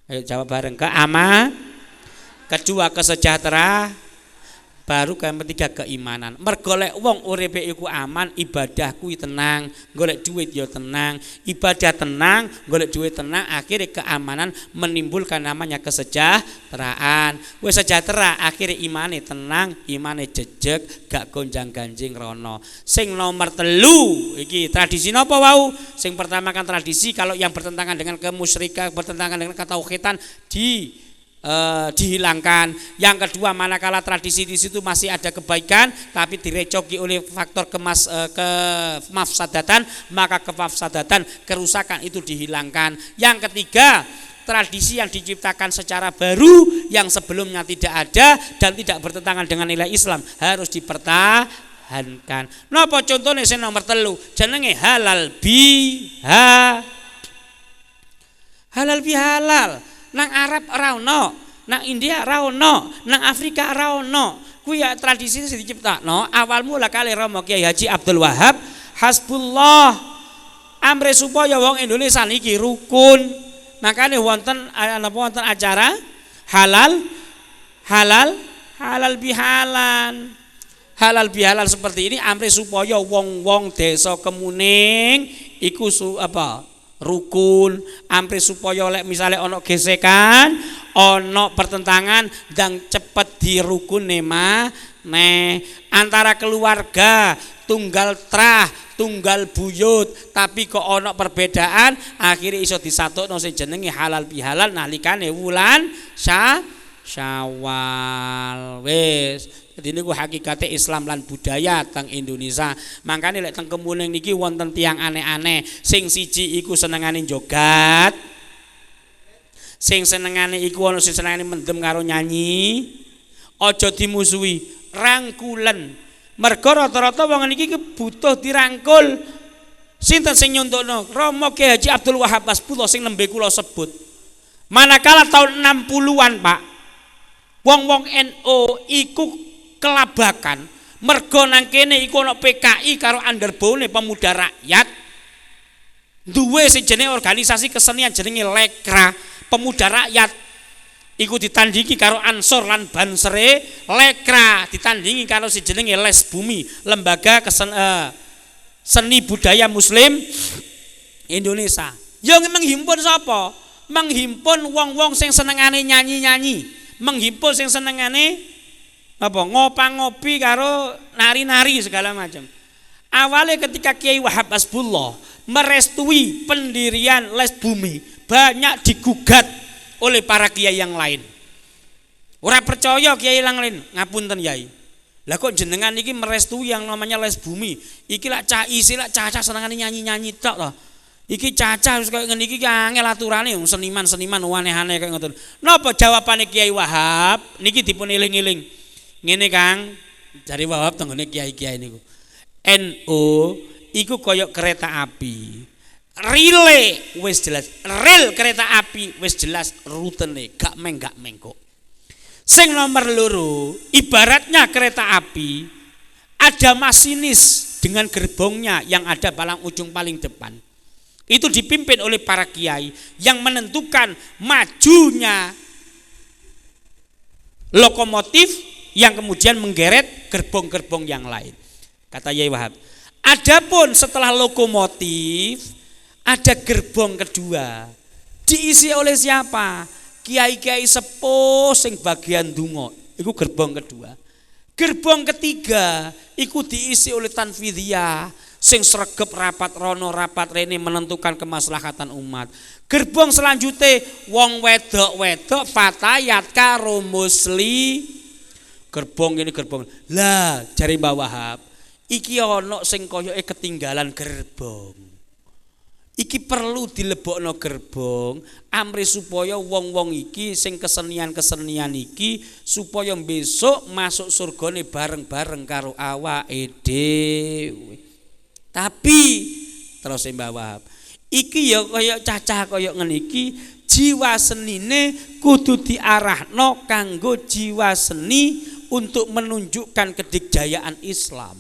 Ayo jawab bareng, keamanan. Kedua kesejahteraan. Baru ketiga keimanan. Mergo lek wong uripe iku aman, ibadah kuwi tenang, golek duit ya tenang, ibadah tenang, golek duit tenang, akhirnya keamanan menimbulkan namanya kesejahteraan. Wis sejahtera, akhirnya imane tenang, imane jejeg, gak gonjang-ganjing rono. Sing nomor 3 iki tradisi napa wau? Sing pertama kan tradisi kalau yang bertentangan dengan kemusyrikan, bertentangan dengan ketauhidan dihilangkan. Yang kedua, manakala tradisi di situ masih ada kebaikan tapi direcoki oleh faktor kemafsadatan, maka kemafsadatan, kerusakan itu dihilangkan. Yang ketiga, tradisi yang diciptakan secara baru yang sebelumnya tidak ada dan tidak bertentangan dengan nilai Islam harus dipertahankan. Napa contohnya sing nomor 3 jenenge halal bihalal. Nang Arab ora ono, nang India ora ono, nang Afrika ora ono. Kuwi ya tradisi sing diciptakno awal mula kali Romo Kiai Haji Abdul Wahab Hasbullah amre supaya wong Indonesia niki rukun. Makane wonten acara halal bihalal. Halal bihalal seperti ini amre supaya wong-wong desa Kemuning iku rukun, amri supaya lek misale ono gesekan, ono pertentangan dan cepet dirukune maneh antara keluarga tunggal trah, tunggal buyut, tapi kok ono perbedaan, akhirnya iso disatukno sing jenenge halal bihalal nalikane wulan Syawal. Wis jadi niku hakikate Islam lan budaya teng Indonesia. Makanya lek teng Kemuning niki wonten tiang aneh-aneh. Sing siji iku senengane jogat. Sing senengane iku ana sing senengane mendem karo nyanyi. Aja dimusuhi, rangkulen. Mergo rata-rata wong niki butuh dirangkul. Sinten sing nyontono? Romo Ki Haji Abdul Wahab Hasbullah sing nembe kula sebut. Manakala tahun 60-an, Pak, wong-wong NU iku kelabakan mergo nang kene iku ana PKI karo underbone Pemuda Rakyat. Duwe sing jenenge organisasi kesenian jenenge Lekra Pemuda Rakyat. Iku ditandingi karo Ansor lan Bansere. Lekra ditandingi karo si jenenge Les Bumi, lembaga seni budaya Muslim Indonesia. Yang menghimpun sapa? Menghimpun wong-wong sing senengane nyanyi-nyanyi, menghimpun sing senengane apa ngopang-ngopi karo nari-nari segala macam. Awalnya ketika Kiai Wahab Hasbullah merestui pendirian Les Bumi, banyak digugat oleh para kiai yang lain. Ora percaya kiai yang lain, ngapunten Yai. Lah kok jenengan iki merestui yang namanya Les Bumi? Iki lak cah isi lak cacah senengane nyanyi-nyanyi tok to. Iki cacah wis koyo ngene iki angel aturane seniman-seniman aneh-aneh kaya ngoten. Napa jawabane Kiai Wahab? Niki dipun eling-eling. Ngene Kang, jare Wahab tenggone kiai-kiai niku. NU iku koyo kereta api. Rile wis jelas, rel kereta api wis jelas rutene, gak meng kok. Sing nomor loro, ibaratnya kereta api ada masinis dengan gerbongnya yang ada paling ujung paling depan. Itu dipimpin oleh para kiai yang menentukan majunya lokomotif yang kemudian menggeret gerbong-gerbong yang lain. Kata Yai Wahab. Adapun setelah lokomotif ada gerbong kedua. Diisi oleh siapa? Kiai-kiai sepuh sing bagian donga. Iku gerbong kedua. Gerbong ketiga iku diisi oleh tanfidiyah sing sregep rapat rono rapat rene menentukan kemaslahatan umat. Gerbong selanjutnya wong wedok-wedok fatayat karo musli. Gerbong ini gerbong. Lah jari Mbah Wahab, iki ana sing koyoke ketinggalan gerbong. Iki perlu dilebokno gerbong amri supaya wong-wong iki sing kesenian-kesenian iki supaya besok masuk surgane bareng-bareng karo awake dhewe. Tapi terus Mbah Wahab, iki ya kaya cacah kaya ngene iki jiwa senine kudu diarahno kanggo jiwa seni untuk menunjukkan kedikjayaan Islam.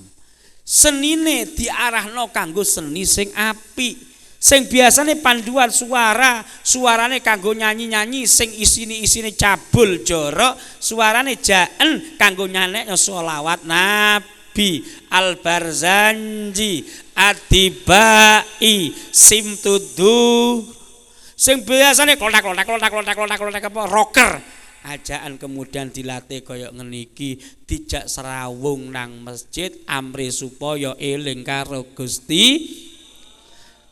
Senine diarahno kanggo seni sing apik. Sing biasane panduan suarane kanggo nyanyi-nyanyi sing isine cabul jorok, suarane jaen kanggo nyanyekno sholawat Nabi. Al-Barzanji Atibai Simtudu sing biasane klotak apa rocker. Ajaan kemudian dilatih kaya ngene iki, dijak serawung nang masjid amri supaya eling karo Gusti.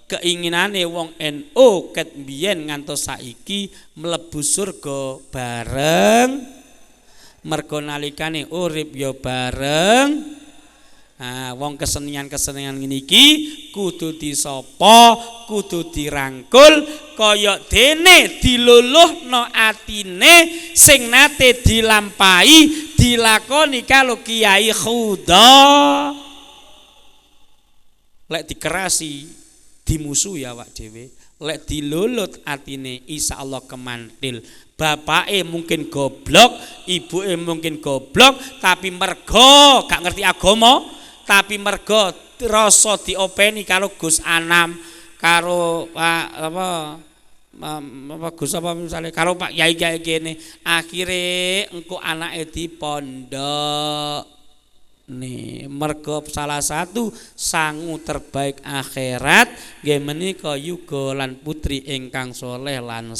Keinginane wong NU ket biyen ngantos saiki mlebu surga bareng, mergo nalikane urip ya bareng. Wong kesenian-kesenian ngene iki kudu disapa, kudu dirangkul kaya dene diluluhno atine sing nate dilampahi dilakoni karo Kiai Khuda. Lek dikerasi dimusuhi awak dhewe, lek dilulut atine insyaallah kemantil. Bapake mungkin goblok, ibuke mungkin goblok, tapi mergo gak ngerti agama, tapi mergo rasa diopeni karo Gus Anam, karo Pak apa Gus apa misalnya karo Pak Yai kene, akhire engko anake dipondok. Nih, mergo salah satu sangu terbaik akhirat nggih menika yuga lan putri ingkang soleh lan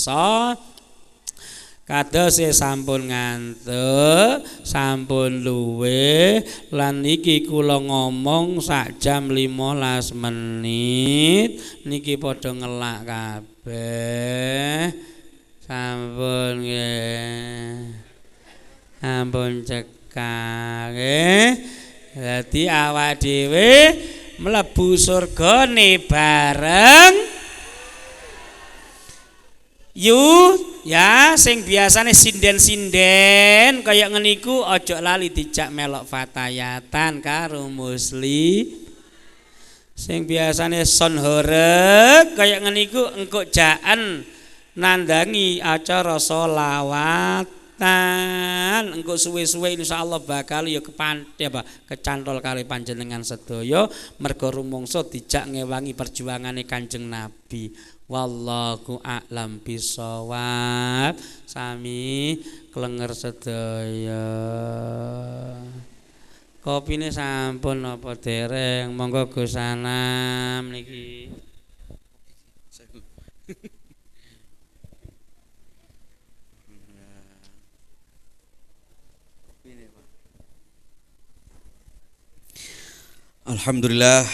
kados sampun ngantuk, sampun luwih lan niki kula ngomong sak jam 15 menit niki padha ngelak kabeh. Sampun nggih. Ampun cekak nggih. Dadi awak dhewe mlebu surgane bareng. Ya sing biasane sinden-sinden kaya ngeniku aja lali dijak melok fatayatan karo muslim. Sing biasane son horeg kaya ngene iku engko jaan nandangi acara sholawatan. Engko suwe-suwe insyaallah bakal ya kecantol kali panjenengan sedaya merga rumangsa dijak ngewangi perjuangane Kanjeng Nabi. Wallahu a'lam bishawab. Sami klenger sedaya. Kopine sampun apa dereng? Monggo Gus Anam niki. Alhamdulillah,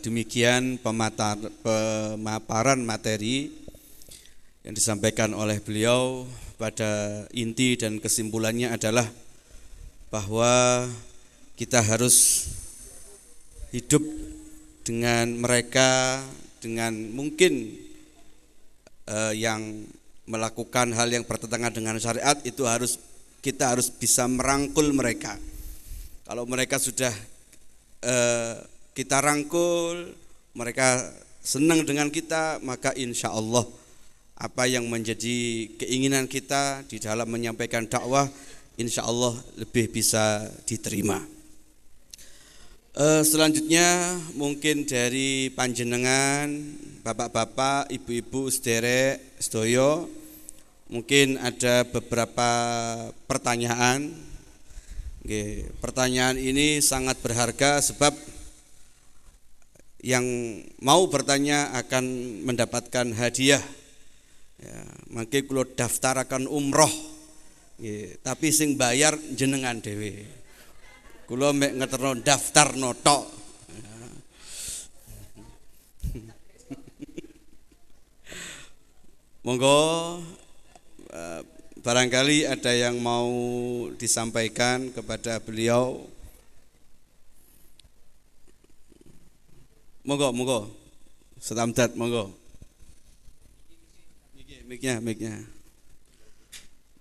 demikian pemaparan materi yang disampaikan oleh beliau. Pada inti dan kesimpulannya adalah bahwa kita harus hidup dengan mereka, dengan mungkin yang melakukan hal yang bertentangan dengan syariat itu kita harus bisa merangkul mereka. Kalau mereka sudah kita rangkul, mereka senang dengan kita, maka insya Allah apa yang menjadi keinginan kita di dalam menyampaikan dakwah insya Allah lebih bisa diterima. Selanjutnya mungkin dari panjenengan, bapak-bapak, ibu-ibu, sederek, sedoyo, mungkin ada beberapa pertanyaan. Pertanyaan ini sangat berharga sebab yang mau bertanya akan mendapatkan hadiah. Ya, mangke kula daftaraken umroh. Tapi sing bayar jenengan dhewe. Kula mek ngeterno daftarno tok. Monggo barangkali ada yang mau disampaikan kepada beliau. Monggo. Setamdat monggo. Miknya.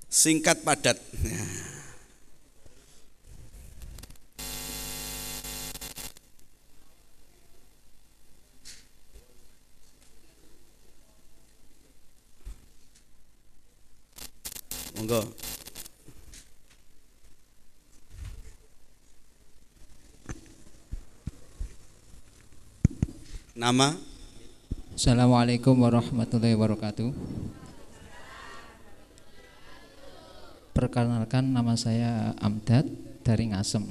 Singkat padat. Monggo. Nama? Assalamualaikum warahmatullahi wabarakatuh. Perkenalkan, nama saya Amdad dari Ngasem.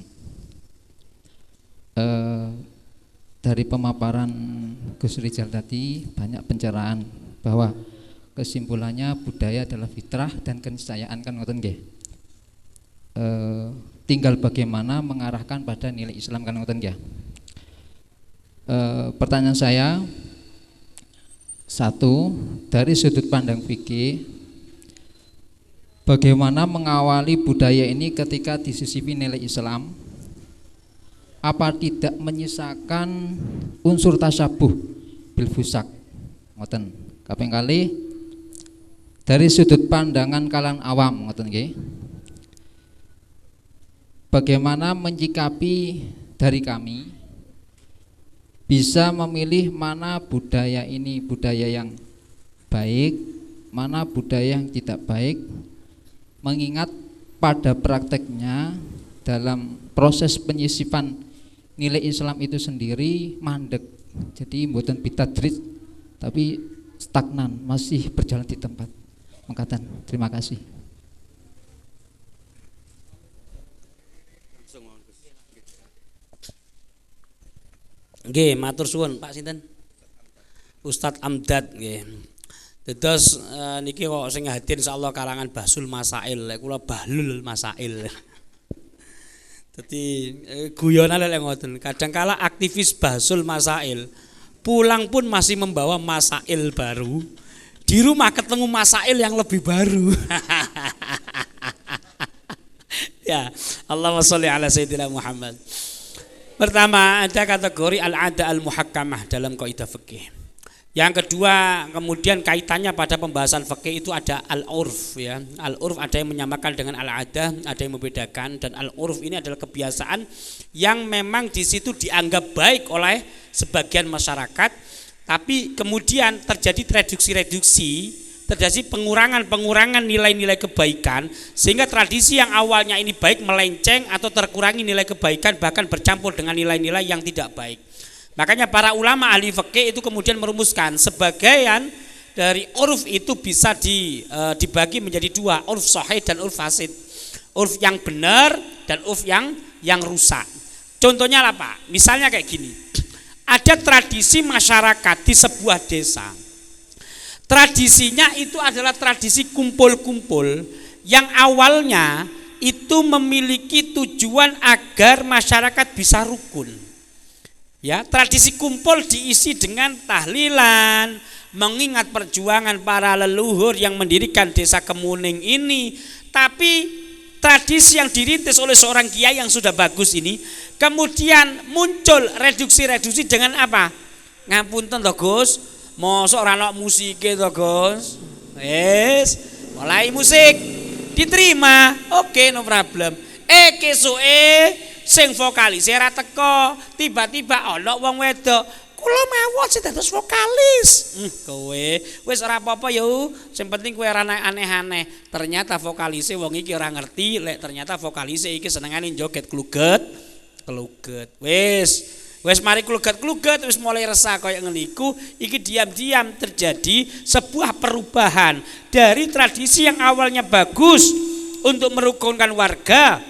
Dari pemaparan Gus Rizal tadi banyak pencerahan bahwa kesimpulannya budaya adalah fitrah dan keniscayaan, kan ngoten nggih. Tinggal bagaimana mengarahkan pada nilai Islam, kan ngoten nggih. Pertanyaan saya, satu, dari sudut pandang fikih, bagaimana mengawali budaya ini ketika disisipi nilai Islam? Apa tidak menyisakan unsur tasyabuh bil fusak? Ngoten. Kaping kali, dari sudut pandangan kalangan awam, ngoten nggih. Bagaimana menyikapi dari kami bisa memilih mana budaya ini budaya yang baik, mana budaya yang tidak baik, mengingat pada prakteknya dalam proses penyisipan nilai Islam itu sendiri mandek, jadi mboten bitadrid tapi stagnan, masih berjalan di tempat. Mengatakan terima kasih. Nggih, matur suwun Pak sinten? Ustadz Amdad nggih. Dados niki kok sing hadir insyaallah kalangan Basul Masail, lek kula Bahlul Masail. Dadi guyonan lek ngoten. Kadangkala aktivis Basul Masail pulang pun masih membawa masail baru. Di rumah ketemu masail yang lebih baru. Ya, Allahumma sholli ala sayyidina Muhammad. Pertama, ada kategori al-'ada al-muhakkamah dalam kaidah fikih. Yang kedua, kemudian kaitannya pada pembahasan fikih itu ada al-urf ya. Al-urf ada yang menyamakan dengan al-adah, ada yang membedakan, dan al-urf ini adalah kebiasaan yang memang di situ dianggap baik oleh sebagian masyarakat, tapi kemudian terjadi reduksi-reduksi, terjadi pengurangan nilai-nilai kebaikan, sehingga tradisi yang awalnya ini baik melenceng atau terkurangi nilai kebaikan, bahkan bercampur dengan nilai-nilai yang tidak baik. Makanya para ulama ahli fikih itu kemudian merumuskan sebagian dari urf itu bisa dibagi menjadi dua, urf sahih dan urf fasid. Urf yang benar dan urf yang rusak. Contohnya apa? Misalnya kayak gini. Ada tradisi masyarakat di sebuah desa. Tradisinya itu adalah tradisi kumpul-kumpul yang awalnya itu memiliki tujuan agar masyarakat bisa rukun. Ya, tradisi kumpul diisi dengan tahlilan, mengingat perjuangan para leluhur yang mendirikan desa Kemuning ini. Tapi tradisi yang dirintis oleh seorang kiai yang sudah bagus ini, kemudian muncul reduksi-reduksi dengan apa? Ngapunten to Gus, mosok ora ana musike to Gus. Mulai musik diterima, oke, no problem. Kesuke sing vokalis ora teko, tiba-tiba ana wong wedok, kula mawon sing dados vokalis. Kowe wis ora apa-apa ya, sing penting kowe ora aneh-aneh. Ternyata vokalise wong iki ora ngerti, lek ternyata vokalise iki senengane joget kluget. Wis mari kluget, wis mulai resah kaya ngene iku, iki diam-diam terjadi sebuah perubahan dari tradisi yang awalnya bagus untuk merukunkan warga,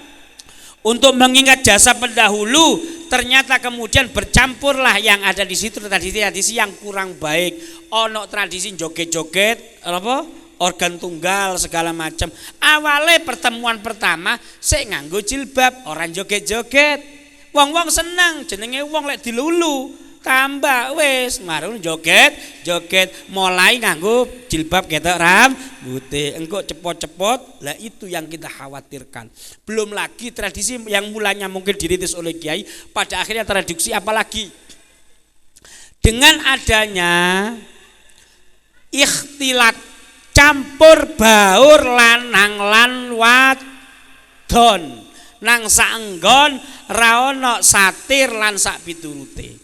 untuk mengingat jasa pendahulu, ternyata kemudian bercampurlah yang ada di situ tradisi-tradisi yang kurang baik. Ono tradisi joget-joget, organ tunggal segala macam. Awalnya pertemuan pertama sik nganggo jilbab, orang joget-joget. Wong-wong seneng, jenenge wong lek dilulu. Tambah wis marun joget, mulai nganggo jilbab ketok rambute, engko cepot-cepot. Lah itu yang kita khawatirkan. Belum lagi tradisi yang mulanya mungkin dirintis oleh kiai, pada akhirnya traduksi, apalagi dengan adanya ikhtilat, campur baur lanang lan wadon nang saenggon ra ono satir lan sak piturute.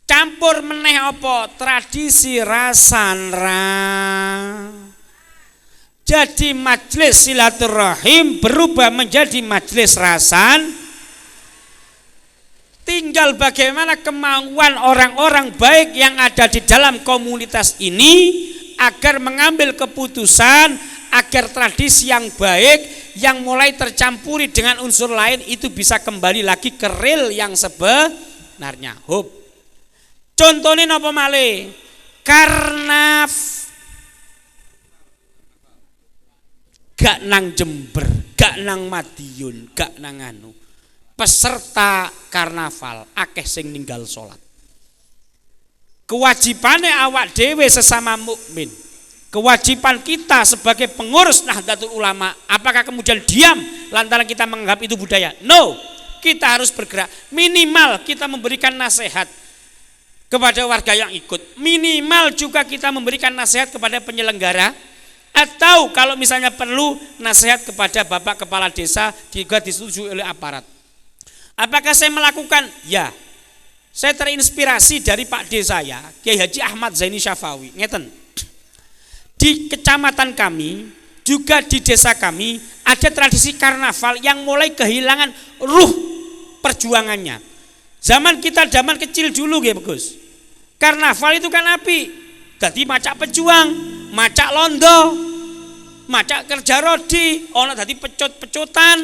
Campur meneh apa? Tradisi rasanra. Jadi majelis silaturahim berubah menjadi majelis rasan. Tinggal bagaimana kemauan orang-orang baik yang ada di dalam komunitas ini agar mengambil keputusan agar tradisi yang baik yang mulai tercampuri dengan unsur lain itu bisa kembali lagi ke real yang sebenarnya. Contohnya napa malih? Karena gak nang Jember, gak nang Madiun, gak nang anu. Peserta karnaval akeh sing ninggal salat. Kewajibane awak dhewe sesama mukmin, kewajiban kita sebagai pengurus Nahdlatul Ulama, apakah kemudian diam lantaran kita menganggap itu budaya? No, kita harus bergerak. Minimal kita memberikan nasihat kepada warga yang ikut, minimal juga kita memberikan nasihat kepada penyelenggara, atau kalau misalnya perlu nasihat kepada Bapak Kepala Desa juga disetujui oleh aparat. Apakah saya melakukan? Ya, saya terinspirasi dari Pak D saya, Kiai Haji Ahmad Zaini Syafawi. Ngeten, di kecamatan kami, juga di desa kami ada tradisi karnaval yang mulai kehilangan ruh perjuangannya. Zaman kecil dulu ya Gus. Karnaval itu kan api. Dadi macak pejuang, macak londo, macak kerja rodi, ono dadi pecut-pecutan,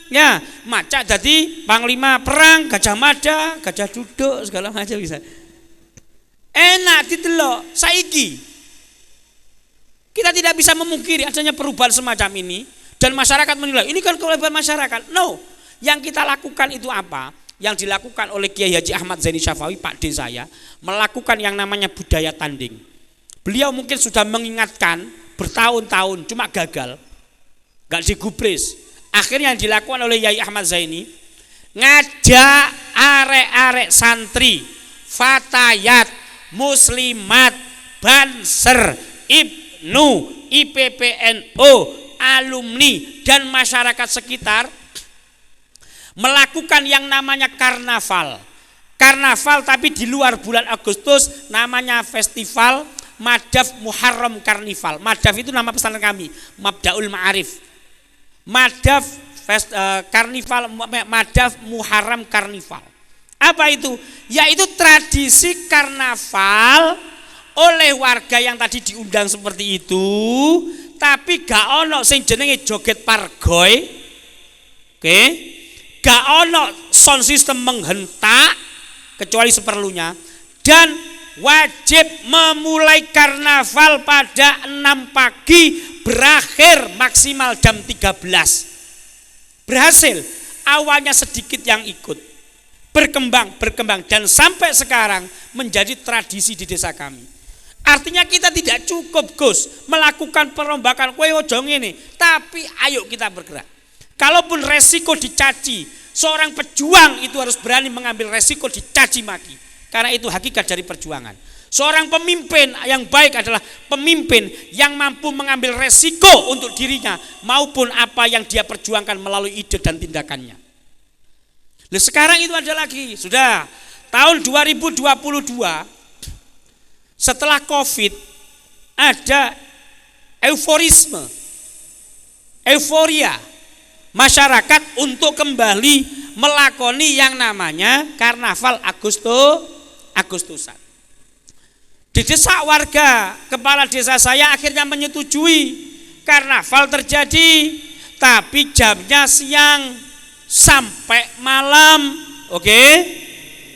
ya, macak dadi panglima perang, Gajah Mada, Gajah Duduk, segala macam bisa. Enak didelok. Saiki kita tidak bisa memungkiri adanya perubahan semacam ini dan masyarakat menilai ini kan kelebihan masyarakat. No, yang kita lakukan itu apa? Yang dilakukan oleh Kiai Haji Ahmad Zaini Syafawi, Pak D saya, melakukan yang namanya budaya tanding. Beliau mungkin sudah mengingatkan bertahun-tahun, cuma gagal, gak digubris. Akhirnya yang dilakukan oleh Kiai Ahmad Zaini, ngajak arek-arek santri, fatayat, muslimat, Banser, Ibnu, IPPNU, alumni dan masyarakat sekitar melakukan yang namanya karnaval. Karnaval tapi di luar bulan Agustus, namanya festival Madaf Muharram Karnival. Madaf itu nama pesantren kami, Mabdaul Ma'arif. Madaf Karnival, Madaf Muharram Karnival. Apa itu? Yaitu tradisi karnaval oleh warga yang tadi diundang seperti itu, tapi gak ono sing jenenge joget pargoy. Oke? Gak ono sound system menghentak kecuali seperlunya, dan wajib memulai karnaval pada 6 pagi, berakhir maksimal jam 13. Berhasil, awalnya sedikit yang ikut, berkembang dan sampai sekarang menjadi tradisi di desa kami. Artinya kita tidak cukup Gus melakukan perombakan kowe ojo ngene, tapi ayo kita bergerak. Kalaupun resiko dicaci, seorang pejuang itu harus berani mengambil resiko dicaci maki. Karena itu hakikat dari perjuangan. Seorang pemimpin yang baik adalah pemimpin yang mampu mengambil resiko untuk dirinya maupun apa yang dia perjuangkan melalui ide dan tindakannya. Nah, sekarang itu ada lagi, sudah tahun 2022 setelah Covid ada euforia masyarakat untuk kembali melakoni yang namanya karnaval Agustusan. Didesak warga, kepala desa saya akhirnya menyetujui karnaval terjadi, tapi jamnya siang sampai malam. Oke?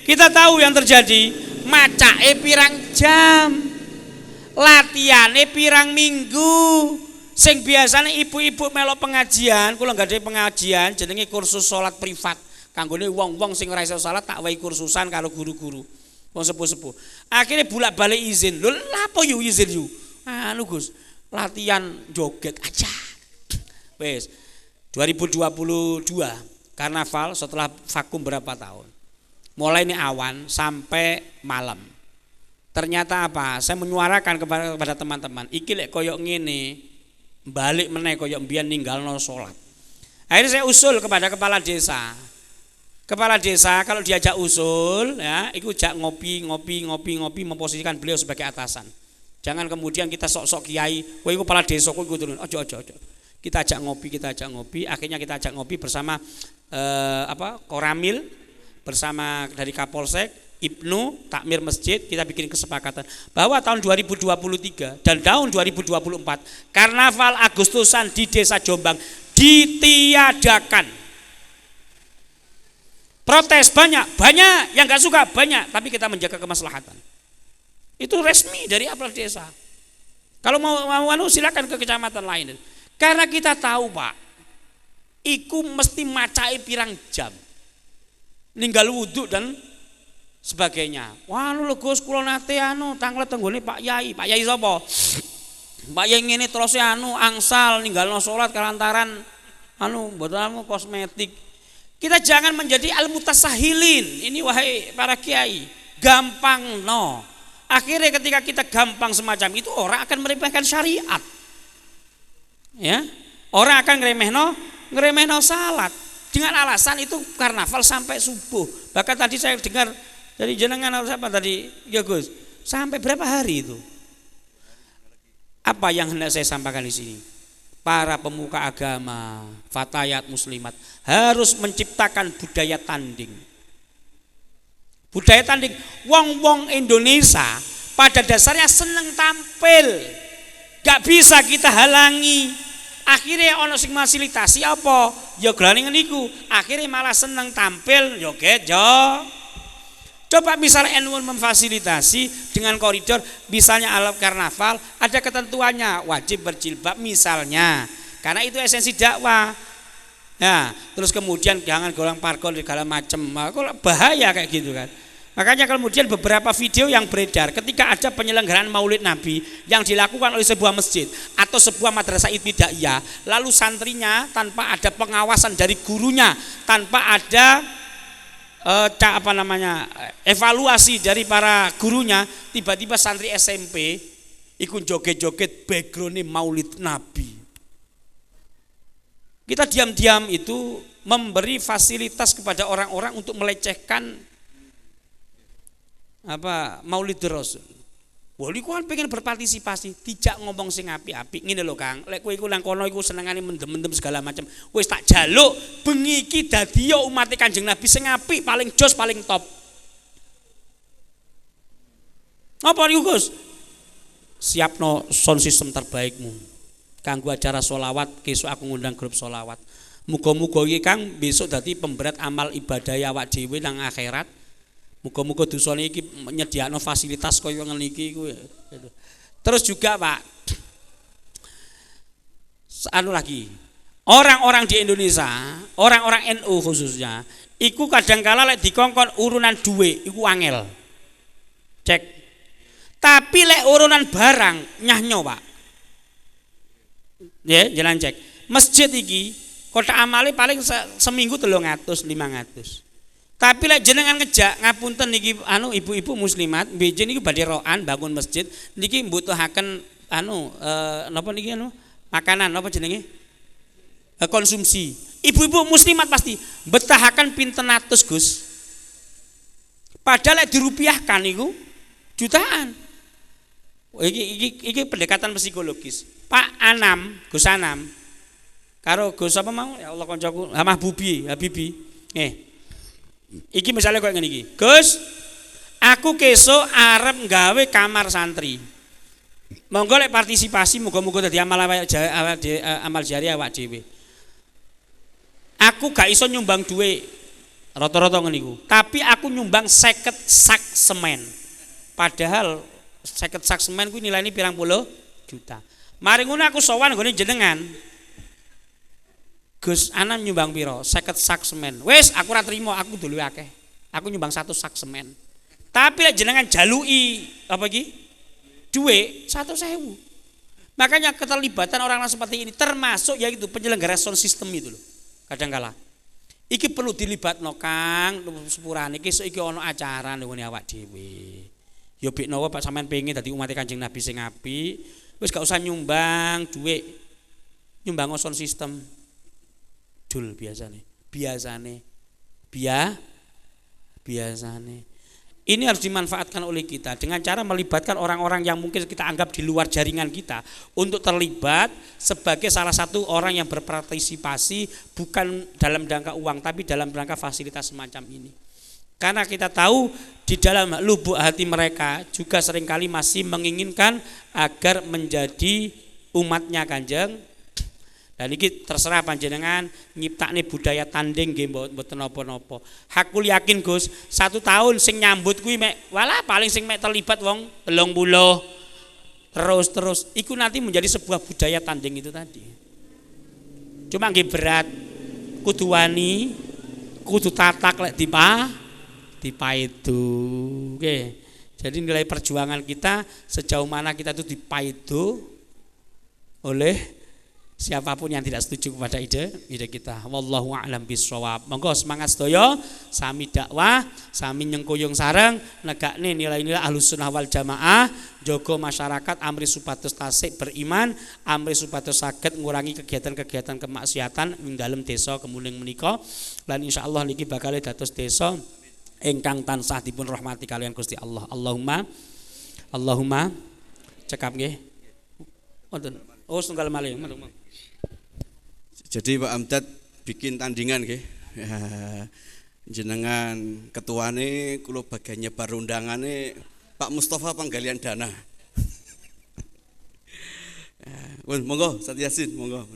Kita tahu yang terjadi, macake pirang jam, latihane pirang minggu. Sing biasanya ibu-ibu melok pengajian, kula nggak ada pengajian, jenenge kursus sholat privat. Kanggone wong-wong sing ora iso salat tak wae kursusan karo guru-guru. Wong sepuh-sepuh. Akhirnya bolak-balik izin. Lho lapo yo izin yo? Anu Gus, latihan joget aja. Wes. 2022 karnaval setelah vakum berapa tahun. Mulai ini awan sampai malam. Ternyata apa? Saya menyuarakan kepada teman-teman, iki lek koyok ngene balik meneh koyok mbiyen ninggalno salat. Akhirnya saya usul kepada kepala desa. Kepala desa kalau diajak usul ya, ikut jak ngopi memposisikan beliau sebagai atasan. Jangan kemudian kita sok-sok kiai, kowe iku kepala desa kowe turun. Ojo. Kita ajak ngopi, akhirnya kita ajak ngopi bersama Koramil, bersama dari Kapolsek, Ibnu, takmir masjid, kita bikin kesepakatan bahwa tahun 2023 dan tahun 2024 karnaval Agustusan di Desa Jombang ditiadakan. Protes banyak yang nggak suka banyak, tapi kita menjaga kemaslahatan. Itu resmi dari apel desa. Kalau mau silakan ke kecamatan lain. Karena kita tahu Pak, iku mesti macai pirang jam, ninggal wudhu dan sebagainya. Wah lho Gus kula nate tanglet tenggone Pak Yai sapa? Pak Yai ngene terus angsal ninggalno salat kalantaran mboten kosmetik. Kita jangan menjadi al-mutasahilin. Ini wahai para kiai, gampang no. Akhirnya ketika kita gampang semacam itu, orang akan meremehkan syariat. Ya, orang akan ngeremehno salat dengan alasan itu karnaval sampai subuh. Bahkan tadi saya dengar dari jenengan apa tadi, ya Gus, sampai berapa hari itu? Apa yang hendak saya sampaikan di sini? Para pemuka agama, fatayat muslimat harus menciptakan budaya tanding. Budaya tanding. Wong-wong Indonesia pada dasarnya seneng tampil, gak bisa kita halangi. Akhirnya ono sing fasilitasi apa? Ya gelane niku. Akhirnya malah seneng tampil, joget jo. Coba misalnya NU memfasilitasi dengan koridor, misalnya alat karnaval ada ketentuannya wajib berjilbab misalnya, karena itu esensi dakwah. Ya, terus kemudian jangan golang parkol segala macam, bahaya kayak gitu kan. Makanya kemudian beberapa video yang beredar ketika ada penyelenggaraan Maulid Nabi yang dilakukan oleh sebuah masjid atau sebuah madrasah ibtidaiyah, lalu santrinya tanpa ada pengawasan dari gurunya, tanpa ada evaluasi dari para gurunya, tiba-tiba santri SMP Iku joget-joget background Maulid Nabi. Kita diam-diam itu memberi fasilitas kepada orang-orang untuk melecehkan Maulid Rasul. Wah, iku kan pengen berpartisipasi, dijak ngomong sing apik-apik. Ngene lho Kang, lek kowe iku nang kono iku senengane mendem-mendem segala macam. Wis tak jaluk bengi iki dadi yo umat Kanjeng Nabi sing apik, paling jos, paling top. Apa niku Gus? Siapno sound system terbaikmu. Kanggo acara sholawat, besok aku ngundang grup sholawat. Muga-muga iki Kang besok dadi pemberat amal ibadah awak dhewe nang akhirat. Muga-muga dosane iki nyediakno fasilitas kaya ngene iki kuwi. Terus juga Pak, lagi. Orang-orang di Indonesia, orang-orang NU khususnya, iku kadangkala lek dikongkon urunan duwe iku angel. Cek. Tapi lek urunan barang nyahnyo, Pak. Ya, jalan cek. Masjid iki kota amale paling seminggu 300, 500. Tapi lek jenengan ngejak ngapunten niki ibu-ibu muslimat mbejen niki badhe roan bangun masjid niki mbutuhaken napa niki makanan napa jenenge konsumsi. Ibu-ibu muslimat pasti betahaken pinten atus Gus. Padahal lek dirupiahkan niku jutaan. Iki pendekatan psikologis. Pak Anam, Gus Anam karo Gus apa mau ya Allah koncoku Habibi. Iki misalnya kayak ngene iki. Gus, aku kesuk arep nggawe kamar santri. Monggo lek partisipasi muga-muga dadi amal jariah awak dhewe. Aku gak iso nyumbang duit rata-rata ngene iku. Tapi aku nyumbang 50 sak semen. Padahal 50 sak semen kuwi nilainya pirang puluh juta. Mari ngono aku sowan nggone jenengan. Gus Anan nyumbang piro? 50 sak semen. Wis aku ora trimo, aku dulu akeh. Aku nyumbang 1 sak semen. Tapi lek jenengan jaluki apa iki? Duit 100.000. Makanya keterlibatan orang-orang seperti ini termasuk yaitu penyelenggara sound system itu loh. Kadangkala. Iki perlu dilibatno Kang, sepurane iki iki ana acara nggone awak dhewe. Ya bikno Pak sampean pengen dadi umat Kanjeng Nabi sing apik, wis gak usah nyumbang duit. Nyumbang sound system. Jul biasane. Ini harus dimanfaatkan oleh kita dengan cara melibatkan orang-orang yang mungkin kita anggap di luar jaringan kita untuk terlibat sebagai salah satu orang yang berpartisipasi bukan dalam rangka uang tapi dalam rangka fasilitas semacam ini. Karena kita tahu di dalam lubuk hati mereka juga seringkali masih menginginkan agar menjadi umatnya Kanjeng. Dan iki terserah panjenengan nyiptakne budaya tanding nggih mboten napa-napa. Aku yakin Gus, 1 tahun sing nyambut kuwi mek paling sing mek terlibat wong 30. Terus iku nanti menjadi sebuah budaya tanding itu tadi. Cuma nggih berat. Kudu wani, kudu tatak lek dipaidu. Oke. Jadi nilai perjuangan kita sejauh mana kita itu dipaidu oleh siapapun yang tidak setuju kepada ide kita. Wallahu a'lam bishawab. Monggo semangat sedaya sami dakwah, sami nyengkuyung sareng negakne nilai-nilai Ahlus Sunnah wal Jamaah, jaga masyarakat amri supados tasik beriman, amri supados saged ngurangi kegiatan-kegiatan kemaksiatan ing dalem desa kemuning menika. Lan insyaallah niki bakal dados desa ingkang tansah dipun rahmati kalian Gusti Allah. Allahumma cekap nggih. Wonten. Oh setunggal malih. Jadi Pak Amdad bikin tandingan nggih. Jenengan ketuane kula bagian nyebar undangane Pak Mustafa Panggalian Dana. Monggo Ustaz Yasin, monggo.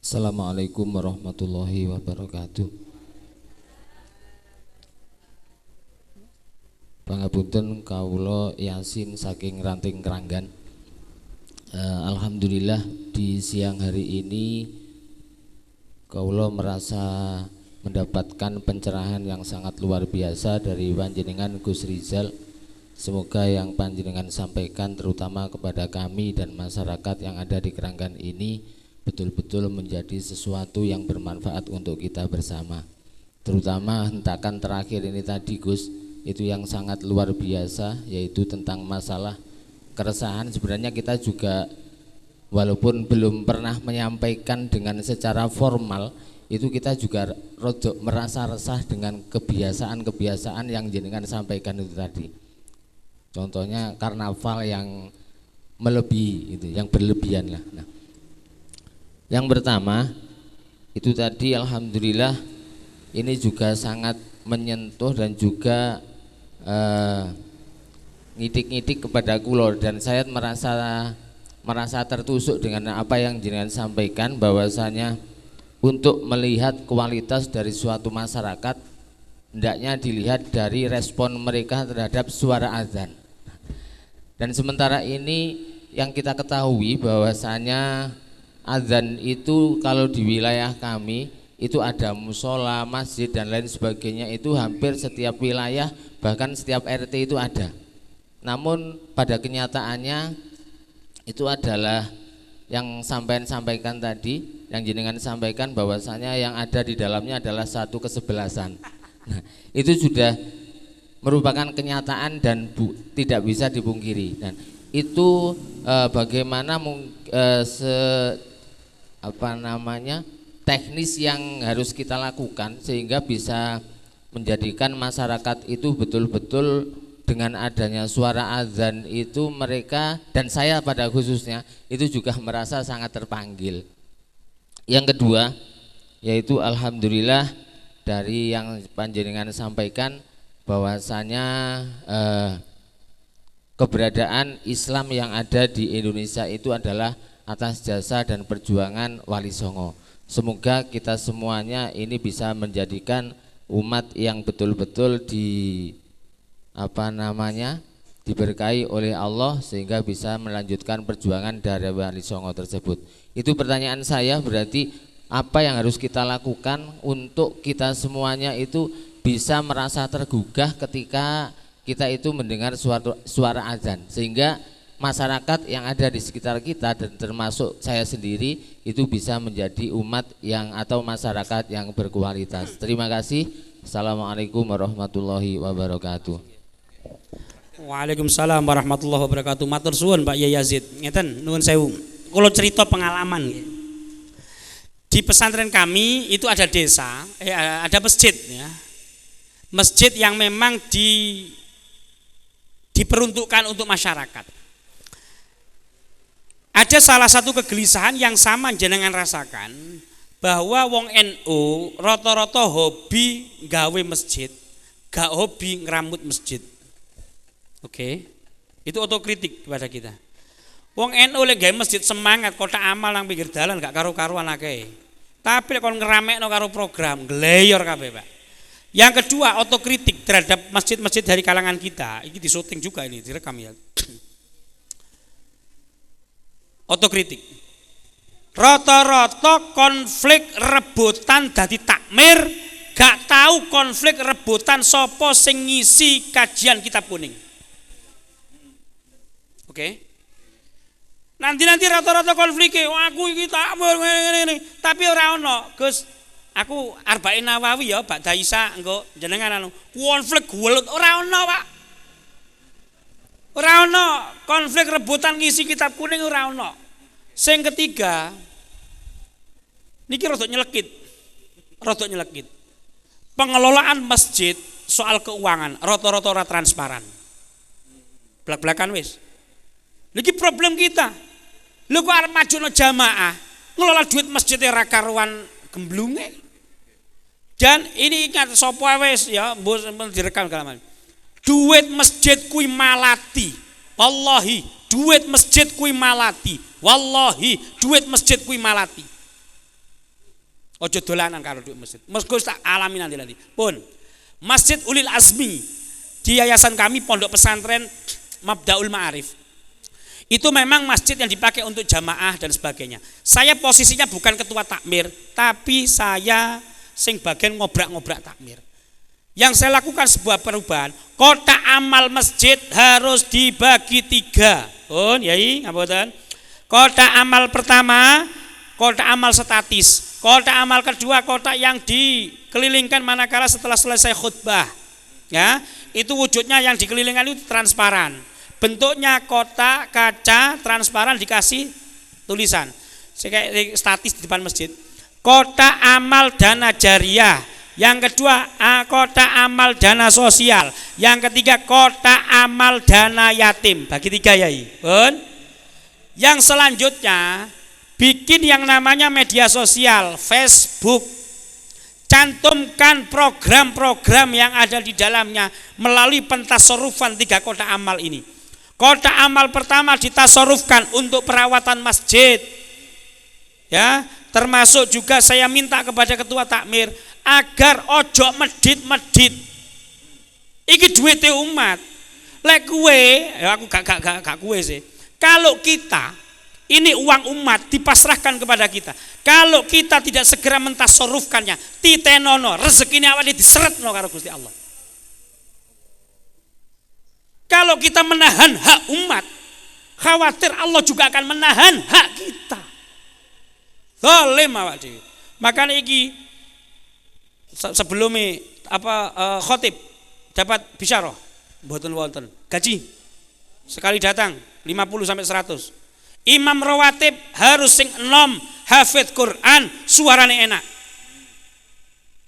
Assalamualaikum warahmatullahi wabarakatuh. Pangapunten kawula Yasin saking Ranting Kranggan. Alhamdulillah di siang hari ini kawula merasa mendapatkan pencerahan yang sangat luar biasa dari panjenengan Gus Rizal. Semoga yang panjenengan sampaikan terutama kepada kami dan masyarakat yang ada di Kranggan ini betul-betul menjadi sesuatu yang bermanfaat untuk kita bersama. Terutama hentakan terakhir ini tadi Gus, itu yang sangat luar biasa, yaitu tentang masalah keresahan sebenarnya kita juga walaupun belum pernah menyampaikan dengan secara formal, itu kita juga rodok merasa resah dengan kebiasaan-kebiasaan yang jenengan sampaikan itu tadi. Contohnya karnaval yang melebihi itu, yang berlebihan lah. Nah, yang pertama itu tadi alhamdulillah ini juga sangat menyentuh dan juga ngidik-ngidik kepada kulo, dan saya merasa tertusuk dengan apa yang jenengan sampaikan, bahwasanya untuk melihat kualitas dari suatu masyarakat hendaknya dilihat dari respon mereka terhadap suara azan. Dan sementara ini yang kita ketahui bahwasanya azan itu kalau di wilayah kami itu ada musola, masjid dan lain sebagainya, itu hampir setiap wilayah bahkan setiap RT itu ada. Namun pada kenyataannya itu adalah yang sampaikan tadi, yang jenengan sampaikan bahwasanya yang ada di dalamnya adalah satu kesebelasan. Nah, itu sudah merupakan kenyataan dan tidak bisa dipungkiri. Dan itu bagaimana teknis yang harus kita lakukan sehingga bisa menjadikan masyarakat itu betul-betul dengan adanya suara azan itu mereka, dan saya pada khususnya itu juga merasa sangat terpanggil. Yang kedua yaitu alhamdulillah dari yang panjenengan sampaikan bahwasanya keberadaan Islam yang ada di Indonesia itu adalah atas jasa dan perjuangan Wali Songo. Semoga kita semuanya ini bisa menjadikan umat yang betul-betul diberkahi oleh Allah sehingga bisa melanjutkan perjuangan dari Wali Songo tersebut. Itu pertanyaan saya, berarti apa yang harus kita lakukan untuk kita semuanya itu bisa merasa tergugah ketika kita itu mendengar suara azan, sehingga masyarakat yang ada di sekitar kita dan termasuk saya sendiri itu bisa menjadi umat yang atau masyarakat yang berkualitas. Terima kasih. Assalamualaikum warahmatullahi wabarakatuh. Waalaikumsalam warahmatullahi wabarakatuh. Matur suwun Pak Yai Yazid. Ngeten nuwun sewu. Kula cerita pengalaman. Di pesantren kami itu ada desa, ada masjid ya. Masjid yang memang diperuntukkan untuk masyarakat. Ada salah satu kegelisahan yang sama jenengan rasakan, bahwa wong NU rata-rata hobi gawe masjid, gak hobi ngeramut masjid. Oke. Itu otokritik kepada kita. Wong NU lek gawe masjid semangat, kotak amal nang pinggir dalan gak karo-karuan akeh. Tapi lek kon ngeramekno karo program, gleyor kabeh, Pak. Yang kedua, otokritik terhadap masjid-masjid dari kalangan kita. Ini disyuting juga, ini direkam ya. Otokritik. Rata-rata konflik rebutan dadi takmir, gak tahu konflik rebutan sopo sing ngisi kajian kitab kuning. Oke. Nanti rata-rata konfliknya, aku iki takmir ngene. Tapi ora ono, Gus. Aku Arba'in Nawawi ya, Pak Daisa engko jenengan anu konflik gulut ora ono, Pak. Ora ono konflik rebutan ngisi kitab kuning, ora ono. Sing ketiga niki rada nyelekit. Pengelolaan masjid soal keuangan rata-rata ora transparan. Blak-blakan wis. Niki problem kita. Lho kok arep majuno jamaah, ngelola duit masjid ora karuan gemblunge. Dan ini ingat sapa wis ya, mbok direkam kalaman. Duit masjid kuwi malati. Wallahi, duit masjid kuwi malati. Wallahi, duit masjid kuwi malati. Ojo dolanan karo duit masjid. Mesti tak alami nanti. Pun Masjid Ulil Azmi di yayasan kami Pondok Pesantren Mabdaul Ma'arif. Itu memang masjid yang dipakai untuk jamaah dan sebagainya. Saya posisinya bukan ketua takmir, tapi saya sing bagian ngobrak-ngobrak takmir. Yang saya lakukan sebuah perubahan, kotak amal masjid harus dibagi 3. Yai, ngapunten. Kotak amal pertama, kotak amal statis. Kotak amal kedua, kotak yang dikelilingkan manakala setelah selesai khutbah. Ya, itu wujudnya yang dikelilingkan itu transparan. bentuknya kotak, kaca, transparan, dikasih tulisan. Saya kayak statis di depan masjid. Kotak amal dana jariah. Yang kedua, kotak amal dana sosial. Yang ketiga, kotak amal dana yatim. Bagi 3 yai. Pun. Yang selanjutnya, bikin yang namanya media sosial, Facebook. Cantumkan program-program yang ada di dalamnya melalui pentasarufan 3 kotak amal ini. Kotak amal pertama ditasarufkan untuk perawatan masjid. Ya, termasuk juga saya minta kepada ketua takmir agar ojo medit-medit. Iki duwite umat. Lek kue, ya aku gak kue sih. Kalau kita ini uang umat dipasrahkan kepada kita. Kalau kita tidak segera mentasarufkannya, titenono, rezekinya awake diseretno karo Gusti Allah. Kalau kita menahan hak umat, khawatir Allah juga akan menahan hak kita. Zalim awak dhewe. Makanya iki sebelumnya khotib dapat bisyarah mboten wonten gaji sekali datang 50 sampai 100. Imam rawatib harus sing enom, hafid Quran, suarane enak.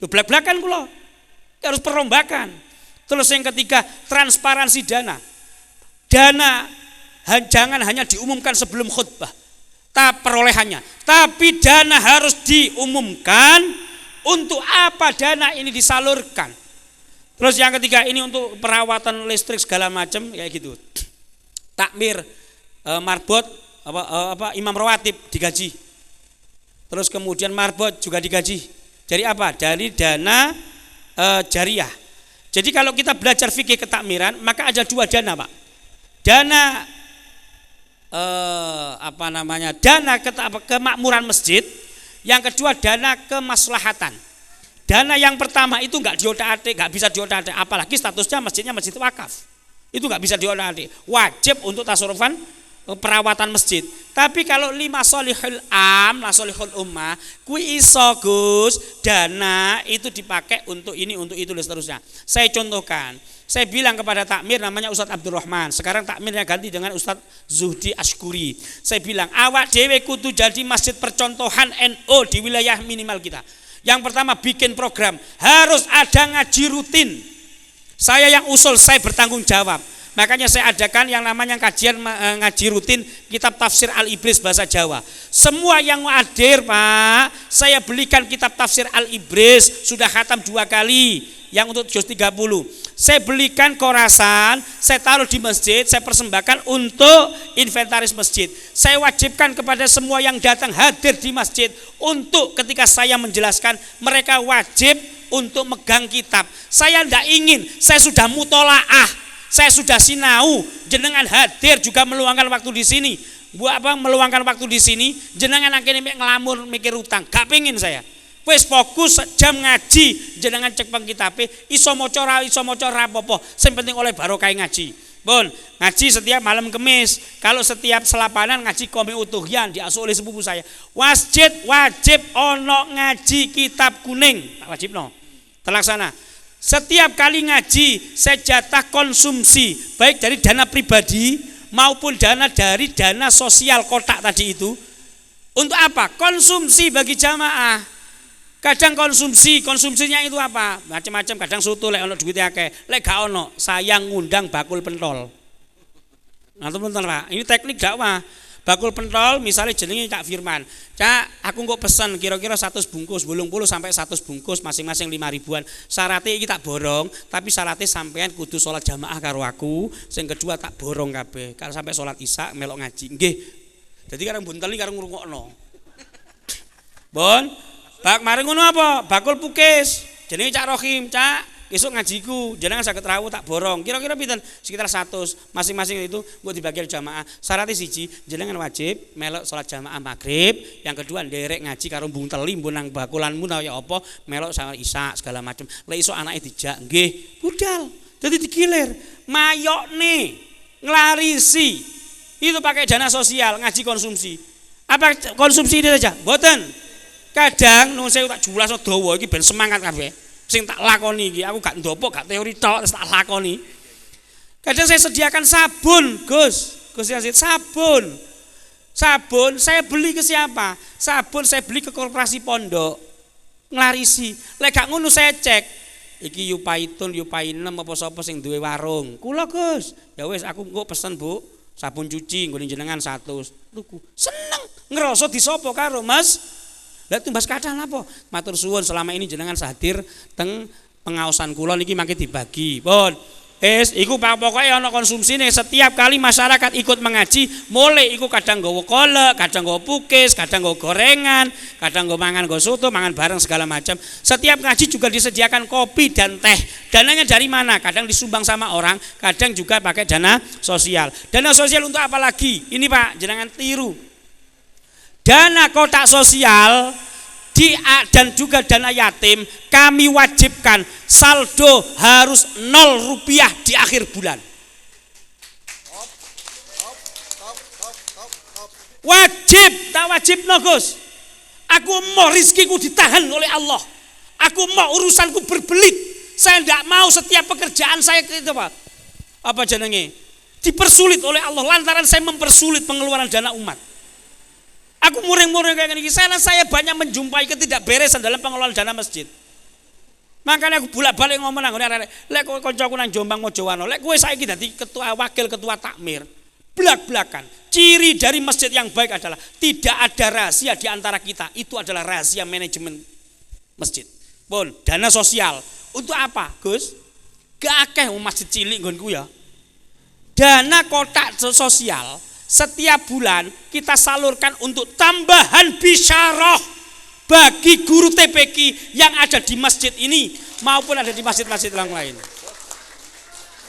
Lho blak-blakan kula. Harus perombakan. Terus yang ketiga, transparansi dana. Dana jangan hanya diumumkan sebelum khutbah, perolehannya. Tapi dana harus diumumkan untuk apa dana ini disalurkan. Terus yang ketiga, ini untuk perawatan listrik segala macam kayak gitu. Takmir, marbot, imam rawatib digaji. Terus kemudian marbot juga digaji. Dari apa? Dari dana jariah. Jadi kalau kita belajar fikih ketakmiran, maka ada 2 dana, Pak. Dana dana kemakmuran masjid, yang kedua dana kemaslahatan. Dana yang pertama itu enggak diotak-atik, enggak bisa diotak-atik, apalagi statusnya masjidnya masjid wakaf. Itu enggak bisa diotak-atik. Wajib untuk tasarufan perawatan masjid. Tapi kalau 5 solihul am, la solihul ummah, kui iso Gus, dana itu dipakai untuk ini, untuk itu dan seterusnya. Saya contohkan, saya bilang kepada takmir namanya Ustadz Abdurrahman, sekarang takmirnya ganti dengan Ustadz Zuhdi Ashkuri. Saya bilang, awak dewe kudu jadi masjid percontohan NU di wilayah minimal kita. Yang pertama bikin program, harus ada ngaji rutin. Saya yang usul, saya bertanggung jawab. Makanya saya adakan yang namanya kajian ngaji rutin kitab tafsir Al-Ibris bahasa Jawa. Semua yang hadir, Pak, saya belikan kitab tafsir Al-Ibris, sudah khatam 2 kali, yang untuk juz 30. Saya belikan korasan, saya taruh di masjid, saya persembahkan untuk inventaris masjid. Saya wajibkan kepada semua yang datang hadir di masjid untuk ketika saya menjelaskan, mereka wajib untuk megang kitab. Saya tidak ingin, saya sudah mutolaah, saya sudah sinau, jenengan hadir juga meluangkan waktu di sini. Buat apa meluangkan waktu di sini? Jenengan akhirnya ngelamur mikir utang. Gak pengen saya. Wes fokus jam ngaji, jenengan cek pengkitabe, iso maca apa-apa. Sing penting oleh barokah ngaji. Pun ngaji setiap malam Kamis. Kalau setiap selapanan ngaji Qome Utuhyan diasuh oleh sepupu saya. Wajib ono ngaji kitab kuning. Tak wajib no. Terlaksana. Setiap kali ngaji saya jatah konsumsi baik dari dana pribadi maupun dana dari dana sosial kotak tadi itu. Untuk apa? Konsumsi bagi jamaah. Kadang konsumsinya itu apa? Macam-macam, kadang soto lek ono duitnya akeh, lek gak ono saya ngundang bakul pentol. Nah, teman-teman Pak, ini teknik dakwah. Bakul pentol misalnya jenenge Cak Firman. Cak, aku kok pesen kira-kira 100 bungkus, 80 sampai 100 bungkus masing-masing 5 ribuan. Syaratnya iki tak borong, tapi syaratnya sampean kudu sholat jamaah karo aku. Sing kedua tak borong kabeh. Kalau sampai sholat Isya melok ngaji. Nggih. Jadi karang bunteli karang ngrungokno. Bon, bak mari ngono apa? Bakul pukis. Jenenge Cak Rohim, Cak. Besok ngajiku, jenengan saged rawuh tak borong. Kira-kira pinten? Sekitar 100. Masing-masing itu engko dibagi jamaah. Syaratnya siji, jenengan wajib melok salat jamaah maghrib. Yang kedua nderek ngaji karo mbung teli mbung nang bakulanmu ya apa, melok salat Isya segala macam. Lek iso anake dijak, nggih, budal. Dadi digilir. Mayokne nglarisi. Itu pakai dana sosial, ngaji konsumsi. Apa konsumsi itu saja? Mboten. Kadang nun saya tak julas dawa iki ben semangat kabeh. Sing tak lakoni iki aku gak ndopo gak teori tok tak lakoni. Kadang saya sediakan sabun, Gus Yazid, sabun saya beli ke siapa? Sabun saya beli ke koperasi pondok, nglarisi. Lek gak ngono saya cek, iki Yupaitun, Yupainem apa sapa sing duwe warung. Kula Gus, ya wis aku engko pesen Bu, sabun cuci nggone jenengan 100. Tuku. Seneng ngerasa disopo karo Mas. Lah tumbas kathah napa? Matur suwun selama ini jenengan hadir teng pengaosan kula niki mangke dibagi. Pun iku pokoknya ana konsumsine setiap kali masyarakat ikut mengaji, mulai iku kadang nggawa kolek, kadang nggawa pukis, kadang nggawa gorengan, kadang nggawa mangan nggawa soto, mangan bareng segala macam. Setiap ngaji juga disediakan kopi dan teh. Dananya dari mana? Kadang disumbang sama orang, kadang juga pakai dana sosial. Dana sosial untuk apa lagi? Ini Pak, jangan tiru. Dana kotak sosial dan juga dana yatim kami wajibkan saldo harus 0 rupiah di akhir bulan. Wajib, tak wajib no Gus. Aku mau rizkiku ditahan oleh Allah. Aku mau urusanku berbelit. Saya tidak mau setiap pekerjaan saya itu apa jenenge dipersulit oleh Allah lantaran saya mempersulit pengeluaran dana umat. Aku muring-muring kayak gini, saya banyak menjumpai ketidakberesan dalam pengelolaan dana masjid. Makanya aku bolak-balik ngomong nang lek kancaku nang Jombang Mojowano, lek kowe saiki dadi wakil ketua takmir, blak-blakan. Ciri dari masjid yang baik adalah tidak ada rahasia di antara kita. Itu adalah rahasia manajemen masjid. Pun dana sosial untuk apa, Gus? Gak akeh masjid cilik nggonku ya. Dana kotak sosial setiap bulan kita salurkan untuk tambahan bisyarah bagi guru TPQ yang ada di masjid ini maupun ada di masjid-masjid yang lain.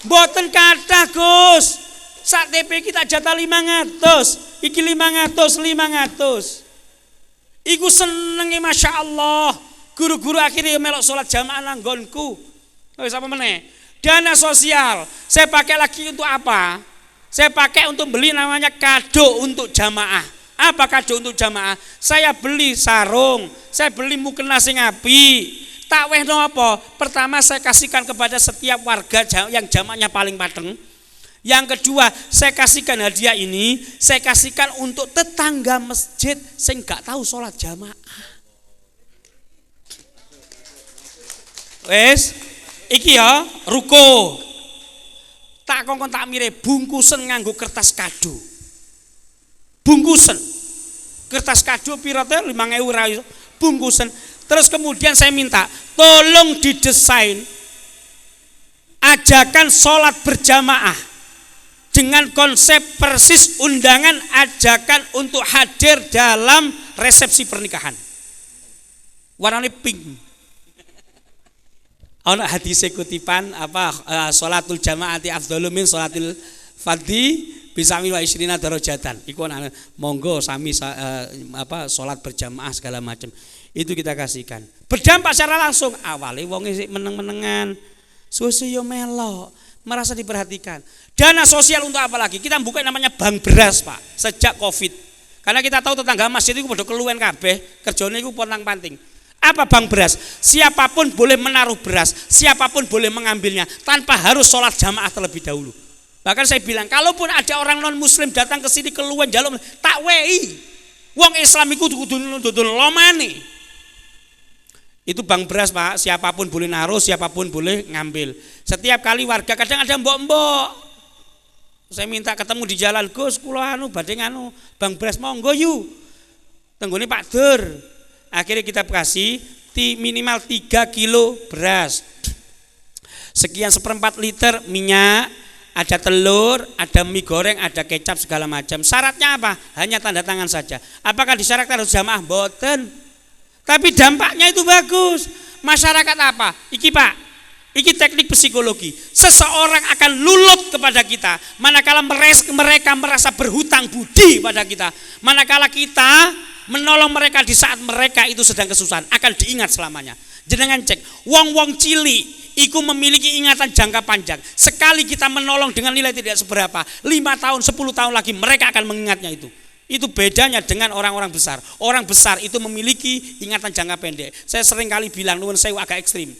Mboten kathah Gus. Sak TPQ kita jatah 500, iki 500. Iku senenge Masya Allah. Guru-guru akhirnya melok sholat jamaah nang nggonku. Wis apa meneh? Dana sosial saya pakai lagi untuk apa? Saya pakai untuk beli namanya kado untuk jamaah. Apa kado untuk jamaah? Saya beli sarung, saya beli mukena sing apik. Tak wehno apa? Pertama saya kasihkan kepada setiap warga yang jamaahnya paling pateng. Yang kedua, saya kasihkan hadiah ini, saya kasihkan untuk tetangga masjid sing gak tahu sholat jamaah. Wes, iki ya ruko. Tak kongkon tak mire bungkusan nganggo kertas kado. Bungkusan. Kertas kado piro teh 5.000 ra bungkusan. Terus kemudian saya minta tolong didesain ajakan sholat berjamaah dengan konsep persis undangan ajakan untuk hadir dalam resepsi pernikahan. Warnanya pink. Ana hadis kutipan sholatul jamaati afdhalu min sholatil fardhi bisami wa isrina darajatan. Iku ana monggo sami sholat berjamaah segala macam. Itu kita kasihkan. Berdampak secara langsung awale wong sik meneng-menengan. Susu yo melok, merasa diperhatikan. Dana sosial untuk apa lagi? Kita buka namanya bank beras, Pak, sejak Covid. Karena kita tahu tetangga masjid itu padha keluwen kabeh, kerjane iku pontang-panting. Apa bank beras? Siapapun boleh menaruh beras, siapapun boleh mengambilnya tanpa harus sholat jamaah terlebih dahulu. Bahkan saya bilang, kalaupun ada orang non muslim datang ke sini keluhan jaluk tak wei. Wong Islam iku kudu lomane. Itu bank beras, Pak, siapapun boleh naruh, siapapun boleh ngambil. Setiap kali warga kadang ada mbok-mbok. Saya minta ketemu di jalan, Gus, kula badhe bank beras monggo yu. Tenggone Pak Dur. Akhirnya kita kasih minimal 3 kilo beras, sekian 1/4 liter minyak, ada telur, ada mie goreng, ada kecap segala macam. Syaratnya apa? Hanya tanda tangan saja. Apakah disyaratkan harus jamaah? Boten. Tapi dampaknya itu bagus. Masyarakat apa? Iki Pak, iki teknik psikologi. Seseorang akan lulut kepada kita manakala mereka merasa berhutang budi pada kita. Manakala kita menolong mereka di saat mereka itu sedang kesusahan, akan diingat selamanya. Jenengan cek, wong-wong cilik iku memiliki ingatan jangka panjang. Sekali kita menolong dengan nilai tidak seberapa, 5 tahun, 10 tahun lagi mereka akan mengingatnya itu. Itu bedanya dengan orang-orang besar. Orang besar itu memiliki ingatan jangka pendek. Saya sering kali bilang, nuwun sewu agak ekstrim.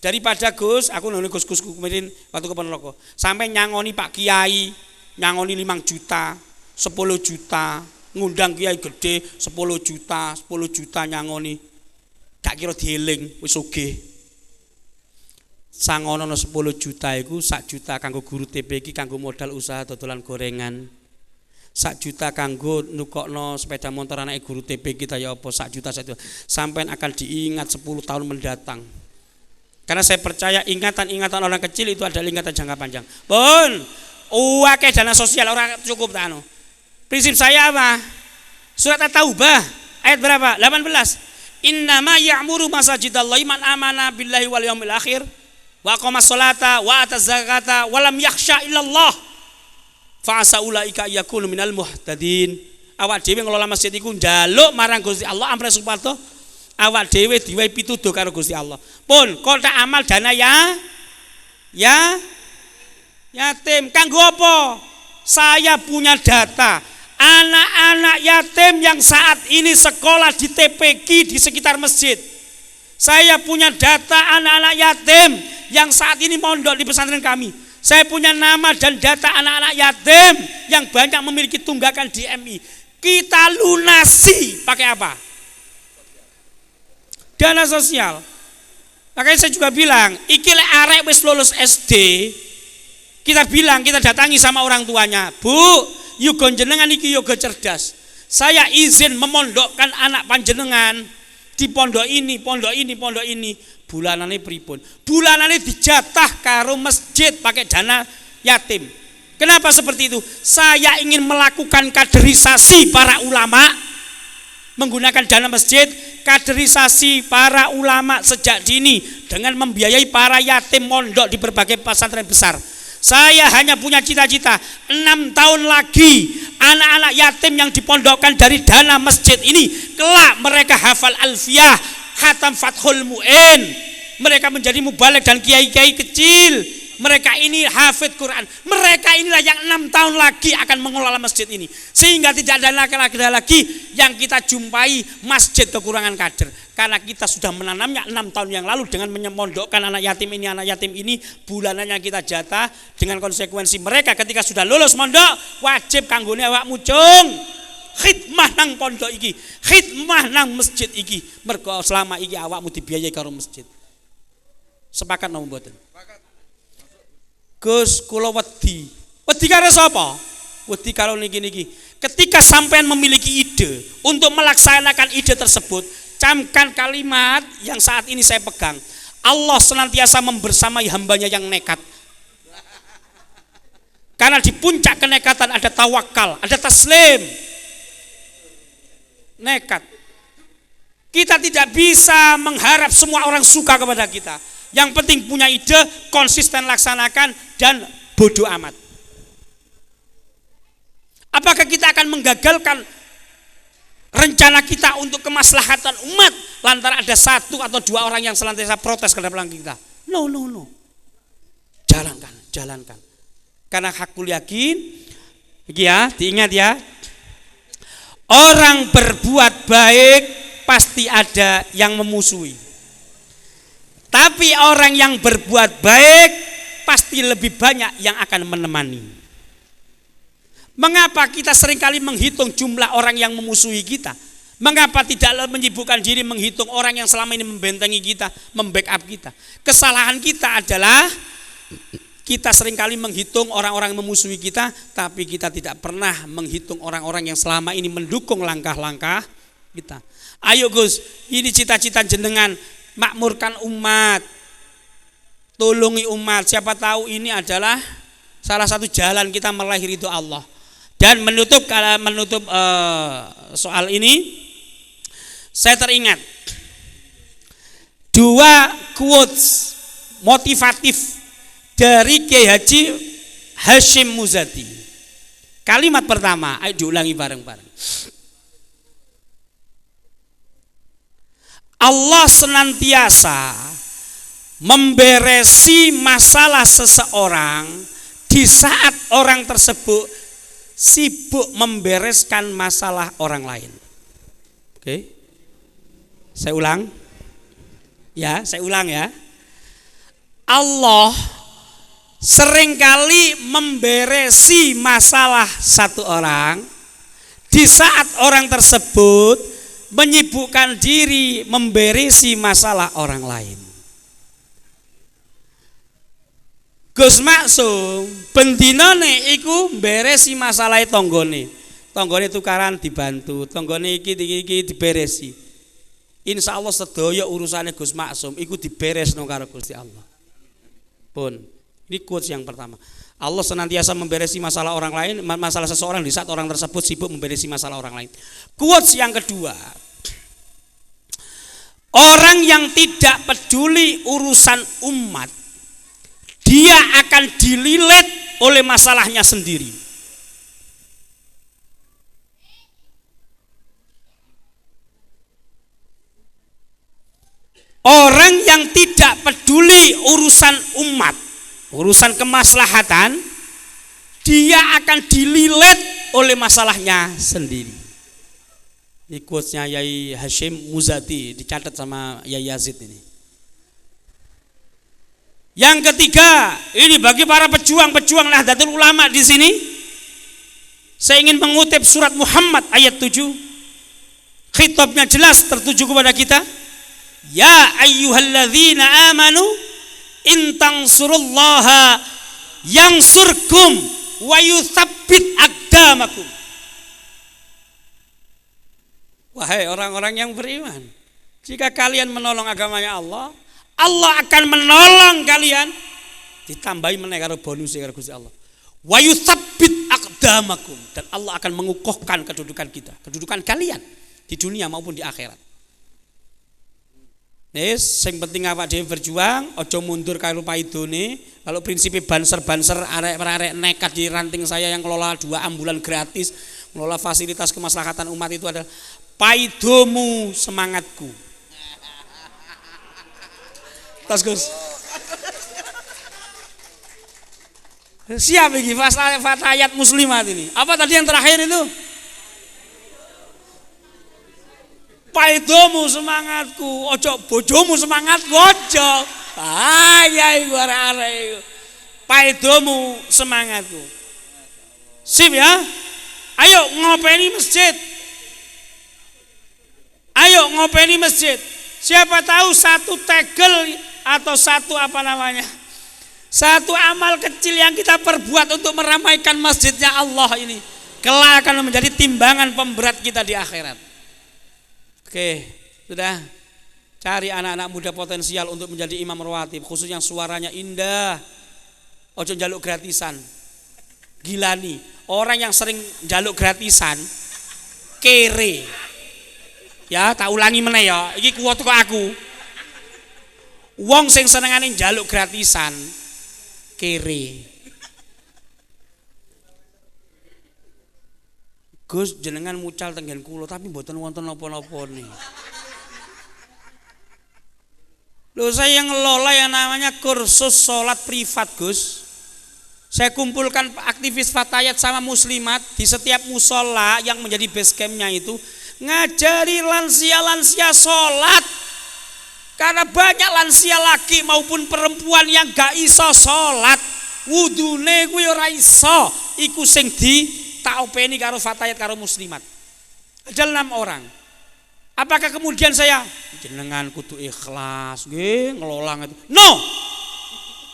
Daripada Gus, aku nunggu Gus kemarin waktu ke Ponorogo. Sampai nyangoni Pak Kiai, nyangoni 5 juta, 10 juta, ngundang Kiai gede 10 juta nyangoni. Gak kira dieling, wis sugih. Sangono 10 juta iku 1 juta kanggo guru TP iki kanggo modal usaha dodolan gorengan. 1 juta kanggo nukokno sepeda motor anake guru TP kita ya apa 1 juta. Sampai akan diingat 10 tahun mendatang. Karena saya percaya ingatan-ingatan orang kecil itu adalah ingatan jangka panjang. Pun, akeh dana sosial orang cukup tak anu. Prinsip saya apa? Surat At-Taubah ayat berapa? 18. Innama ya'muru masajidallahi man amana billahi wal yaumil akhir wa aqamas sholata wa ataz zakata wa lam yakhsha illallah. Fa asa ulaika yakunu minal muhtadin. Awak dhewe ngelola masjid iku njaluk marang Gusti Allah ampre supados awak dhewe diwehi pituduh karo Gusti Allah. Pun kota amal dana yatim. Kanggo apa? Saya punya data anak-anak yatim yang saat ini sekolah di TPQ di sekitar masjid. Saya punya data anak-anak yatim yang saat ini mondok di pesantren kami. Saya punya nama dan data anak-anak yatim yang banyak memiliki tunggakan di MI. Kita lunasi pakai apa? Dana sosial. Makanya saya juga bilang, iki lek arek wis lulus SD, kita bilang, kita datangi sama orang tuanya, Bu, yoga jenengan iki yoga cerdas. Saya izin memondokkan anak panjenengan di pondok ini. Bulanane pripun? Bulanane dijatah karo masjid pakai dana yatim. Kenapa seperti itu? Saya ingin melakukan kaderisasi para ulama menggunakan dana masjid, kaderisasi para ulama sejak dini dengan membiayai para yatim mondok di berbagai pesantren besar. Saya hanya punya cita-cita 6 tahun lagi anak-anak yatim yang dipondokkan dari dana masjid ini kelak mereka hafal alfiyah, khatam Fathul Mu'in, mereka menjadi mubaligh dan kiai-kiai kecil. Mereka ini hafid Quran. Mereka inilah yang 6 tahun lagi akan mengelola masjid ini. Sehingga tidak ada lagi yang kita jumpai masjid kekurangan kader. Karena kita sudah menanamnya 6 tahun yang lalu dengan menyemondokkan anak yatim ini bulanannya kita jatah dengan konsekuensi mereka ketika sudah lulus mondok wajib kanggone awak mucung khidmah nang pondok iki, khidmah nang masjid iki. Mergo selama iki awakmu dibiayai karo masjid. Sepakat napa mboten? Gus, kula wedi. Wedi karo sapa? Wedi karo niki. Ketika sampean memiliki ide untuk melaksanakan ide tersebut, camkan kalimat yang saat ini saya pegang. Allah senantiasa membersamai hambanya yang nekat. Karena di puncak kenekatan ada tawakal, ada taslim. Nekat. Kita tidak bisa mengharap semua orang suka kepada kita. Yang penting punya ide, konsisten laksanakan, dan bodoh amat. Apakah kita akan menggagalkan rencana kita untuk kemaslahatan umat lantaran ada 1 atau 2 orang yang senantiasa protes terhadap kita? No. Jalankan. Karena hakul yakin, ya, diingat ya, orang berbuat baik pasti ada yang memusuhi. Tapi orang yang berbuat baik pasti lebih banyak yang akan menemani. Mengapa kita seringkali menghitung jumlah orang yang memusuhi kita? Mengapa tidak menyibukkan diri menghitung orang yang selama ini membentengi kita, membackup kita? Kesalahan kita adalah kita seringkali menghitung orang-orang yang memusuhi kita, tapi kita tidak pernah menghitung orang-orang yang selama ini mendukung langkah-langkah kita. Ayo Gus, ini cita-cita jenengan, makmurkan umat, tolongi umat. Siapa tahu ini adalah salah satu jalan kita meraih ridho Allah. Dan menutup soal ini, saya teringat 2 quotes motivatif dari Kiai Haji Hashim Muzadi. Kalimat pertama, ayo diulangi bareng-bareng. Allah senantiasa memberesi masalah seseorang di saat orang tersebut sibuk membereskan masalah orang lain. Oke. Saya ulang ya. Allah seringkali memberesi masalah satu orang di saat orang tersebut menyibukkan diri memberesi masalah orang lain. Gus Maksum bendinane iku beresi masalah tanggane. Tanggane tukaran dibantu, tanggane iki diberesi. Insya Allah sedaya urusane Gus Maksum iku diberesno karo Gusti Allah. Pun, ini quotes yang pertama. Allah senantiasa memberesi masalah orang lain, masalah seseorang di saat orang tersebut sibuk memberesi masalah orang lain. Quotes yang kedua. Orang yang tidak peduli urusan umat, dia akan dililit oleh masalahnya sendiri. Orang yang tidak peduli urusan umat, urusan kemaslahatan, dia akan dililit oleh masalahnya sendiri. Ini quotes-nya Yai Hashim Muzati, dicatat sama Yai Yazid ini. Yang ketiga, ini bagi para pejuang-pejuang Nahdlatul Ulama di sini, saya ingin mengutip surat Muhammad ayat 7. Khitabnya jelas tertuju kepada kita. Ya ayyuhalladzina amanu in tansurullaha yansurkum wa yutsabbit aqdamakum. Wahai orang-orang yang beriman, jika kalian menolong agamanya Allah, Allah akan menolong kalian, ditambahi meneh karo bonus karo Gusti Allah. Wa yutsabbit aqdamakum, dan Allah akan mengukuhkan kedudukan kita, kedudukan kalian di dunia maupun di akhirat. Nis, sing penting awak dhewe berjuang, aja mundur karo paidone. Kalau prinsipnya banser-banser arek-arek nekat di ranting saya yang kelola 2 ambulan gratis, mengelola fasilitas kemaslahatan umat itu adalah paidomu semangatku. Tas Gus. Siap iki fatayat muslimat ini. Apa tadi yang terakhir itu? Paidomu semangatku, ojo bojomu semangatku, ojo. Ayai arek-arek. Paidomu semangatku. Sip ya. Ayo ngopeni masjid. Ayo ngopeni masjid. Siapa tahu satu tegel atau satu satu amal kecil yang kita perbuat untuk meramaikan masjidnya Allah ini kelak akan menjadi timbangan pemberat kita di akhirat. Oke, sudah. Cari anak-anak muda potensial untuk menjadi imam rawatib, khusus yang suaranya indah. Ojo njaluk gratisan. Gilani, orang yang sering njaluk gratisan kere. Ya, tak ulangi meneh ya. Iki kuwat kok aku. Wong sing senengane njaluk gratisan kere. Gus jenengan mucal tenggen kula tapi mboten wonten napa-napa nih. Loh, saya yang ngelola yang namanya kursus sholat privat, Gus. Saya kumpulkan aktivis fatayat sama muslimat di setiap musola yang menjadi base campnya itu, ngajari lansia-lansia sholat. Karena banyak lansia laki maupun perempuan yang gak iso sholat, wudune kuwi ora iso, iku sing di tak openi karo fatayat karo muslimat. Ada 6 orang. Apakah kemudian saya jenengan kudu ikhlas nggih ngelola itu? No.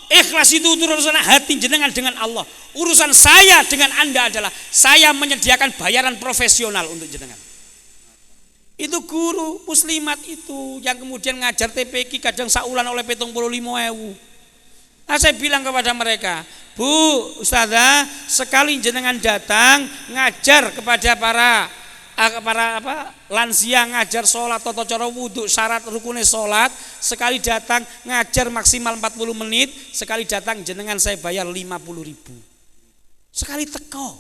Ikhlas itu urusan hati jenengan dengan Allah. Urusan saya dengan Anda adalah saya menyediakan bayaran profesional untuk jenengan. Itu guru muslimat itu yang kemudian ngajar TPQ kadang saulan oleh 75.000. Nah, saya bilang kepada mereka, Bu, Ustazah, sekali jenengan datang ngajar kepada para lansia, ngajar sholat, tata cara wudhu, syarat rukunnya sholat, sekali datang ngajar maksimal 40 menit, sekali datang jenengan saya bayar 50.000. Sekali teko.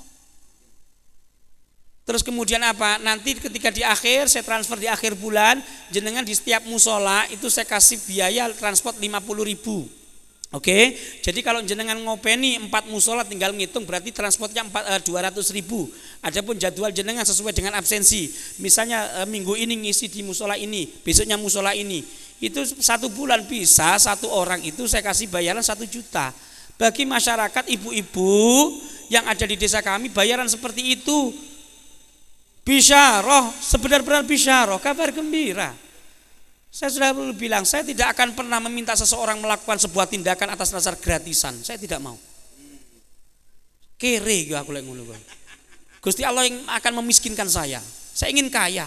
Terus kemudian apa? Nanti ketika di akhir, saya transfer di akhir bulan, jenengan di setiap musola itu saya kasih biaya transport 50.000. Oke, jadi kalau jenengan ngopeni 4 musola tinggal ngitung berarti transportnya 200.000. Adapun jadwal jenengan sesuai dengan absensi. Misalnya minggu ini ngisi di musola ini, besoknya musola ini. Itu 1 bulan bisa, 1 orang itu saya kasih bayaran 1 juta. Bagi masyarakat ibu-ibu yang ada di desa kami bayaran seperti itu. Bisyarah, sebenar-benar bisyarah, kabar gembira. Saya sudah bilang, saya tidak akan pernah meminta seseorang melakukan sebuah tindakan atas dasar gratisan. Saya tidak mau. Kere aku lagi ngono. Gusti Allah yang akan memiskinkan saya. Saya ingin kaya.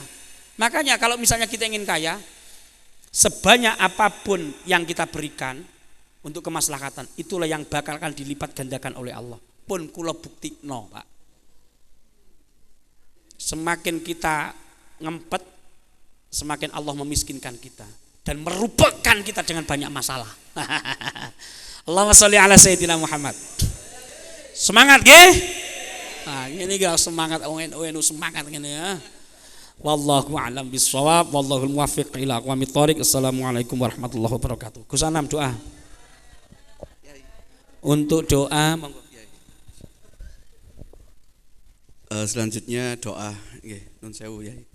Makanya kalau misalnya kita ingin kaya, sebanyak apapun yang kita berikan untuk kemaslahatan, itulah yang bakal akan dilipat gandakan oleh Allah. Pun kula buktikno, Pak. Semakin kita ngempet, semakin Allah memiskinkan kita dan merupakan kita dengan banyak masalah. Allahumma sholli ala sayyidina Muhammad. Semangat nggih? Nah, ini gak semangat ONU semangat ngene ya. Wallahu a'lam bissawab, wallahul muwaffiq ila aqwamit thoriq. Assalamualaikum warahmatullahi wabarakatuh. Gus Anam doa. Untuk doa monggo. Selanjutnya doa nggih, nun sewu Yai.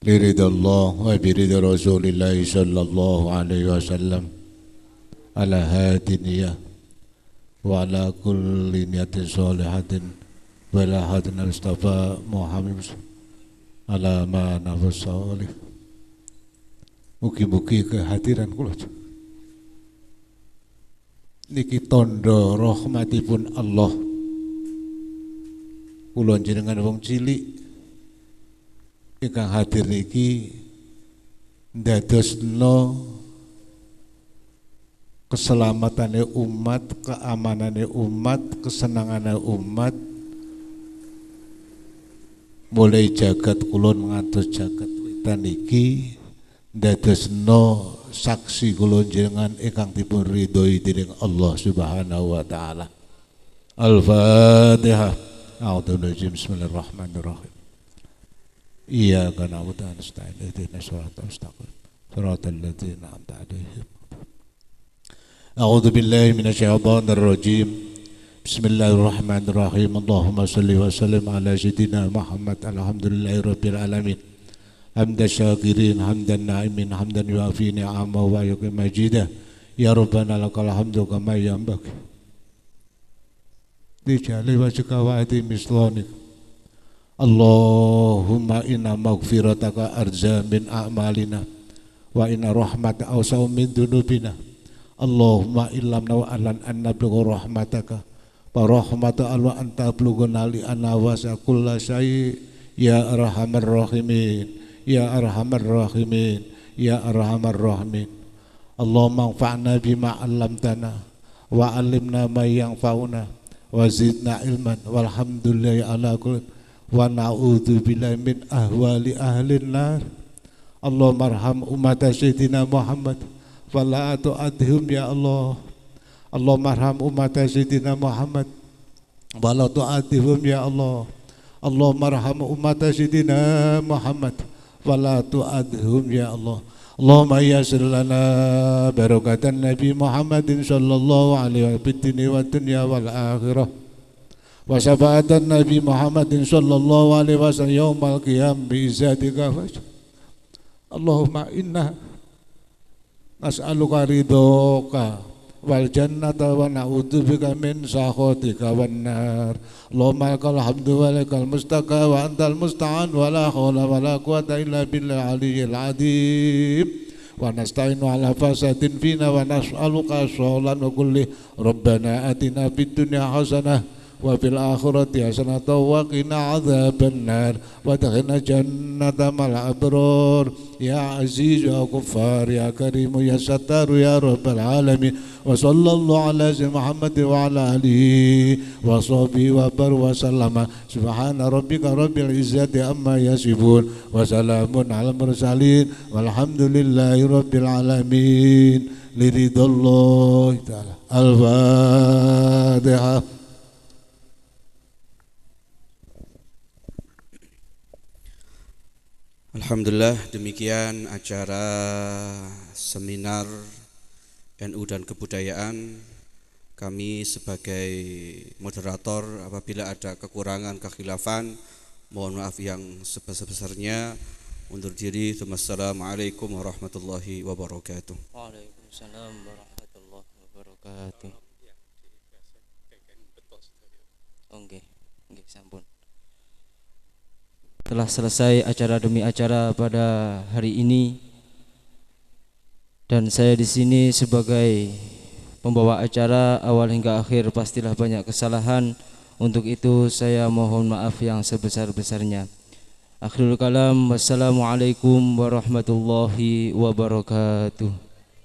لرضا الله وبرضا رسول الله صلى الله عليه وسلم على هذه النية وعلى كل نية صالحة ولا حد المصطفى محمد على ما nafas salih. Mugi-mugi kehadiran kula niki tondo rahmatipun Allah. Kula jenengan wong cilik ingkang hadir niki ndadosno keselamatane umat, keamanane umat, kesenangane umat, mulai jagat kulon ngantos jagat wetan niki ndadosno saksi kula jenengan ingkang dipun ridhoi dening Allah Subhanahu wa taala. Al-Fatihah. A'udzubillahi bismillahirrahmanirrahim. Iyyaka na'budu wa nasta'in ihdinas siratal mustaqim siratal ladzina an'amta 'alaihim. A'udzu billahi minasyaitonir rajim. Bismillahirrahmanirrahim. Allahumma shalli wa sallim ala sayyidina Muhammad. Alhamdulillahirabbil alamin. Hamdan syakirin, hamdan na'imin, hamdan yuafi ni'amahu wa yuqim majidah. Ya Rabbana lakal hamdu kama yanbaghi li jalali wajhika wa ati mislanik. Allahumma inna maghfirataka arza min a'malina wa inna rahmata awsa'u min dunubina. Allahumma illam nawa'alan an nablugha rahmataka wa rahmata alwa anta blughuna li anna wasa kulla syai' ya arhamar rahimin ya arhamar rahimin ya arhamar rahimin. Allahumma anfa'na bima 'allamtana wa 'allimna ma yanfa'una wa zidna ilman walhamdulillahi ala kulli wa na'udzu billahi min ahwali ahlin nar. Allahumma arham umat sayyidina Muhammad wa la tu'adhim ya Allah. Allahumma arham umat sayyidina Muhammad wa la tu'adhim ya Allah. Allahumma arham umat sayyidina Muhammad wa la tu'adhim ya Allah. Allahumma yassir lana barakatan Nabi Muhammadin sallallahu alaihi wa sallam wa dunya wal akhirah wa syafaatan Nabi Muhammadin sallallahu alaihi wasallam yaumal qiyam bi izzatika. Allahumma inna nas'aluka ridhoka wal jannata wa na'udzubika min sakhatika wan nar. Allahumma lakal hamdu wa lakal mustaka wa antal musta'an wa la haula wa la quwata illa billahi aliyyil azim. Wa nasta'inu ala fasadin fina wa nas'aluka shawlan wa kulli. Rabbana atina fid dunya hasanah wa fil akhirati hasanatan wa qina adzabannar wa adkhilna jannata mal abrar ya aziz ya ghaffar ya karim ya sattar ya rabbal alamin. Wa sallallahu ala sayyidina Muhammad wa ala alihi wa sahbihi wa bar wa sallama. Subhana rabbika rabbil izzati amma yasifun wa salamun alal mursalin walhamdulillahi rabbil alamin. liridallah ta'ala. Al-Fatihah. Alhamdulillah, demikian acara seminar NU dan kebudayaan. Kami sebagai moderator, apabila ada kekurangan, kekhilafan, mohon maaf yang sebesar-besarnya. Undur diri. Wassalamualaikum warahmatullahi wabarakatuh. Waalaikumsalam warahmatullahi wabarakatuh. Oke, sampun. Telah selesai acara demi acara pada hari ini, dan saya di sini sebagai pembawa acara awal hingga akhir pastilah banyak kesalahan. Untuk itu saya mohon maaf yang sebesar-besarnya. Akhirul kalam, wassalamualaikum warahmatullahi wabarakatuh.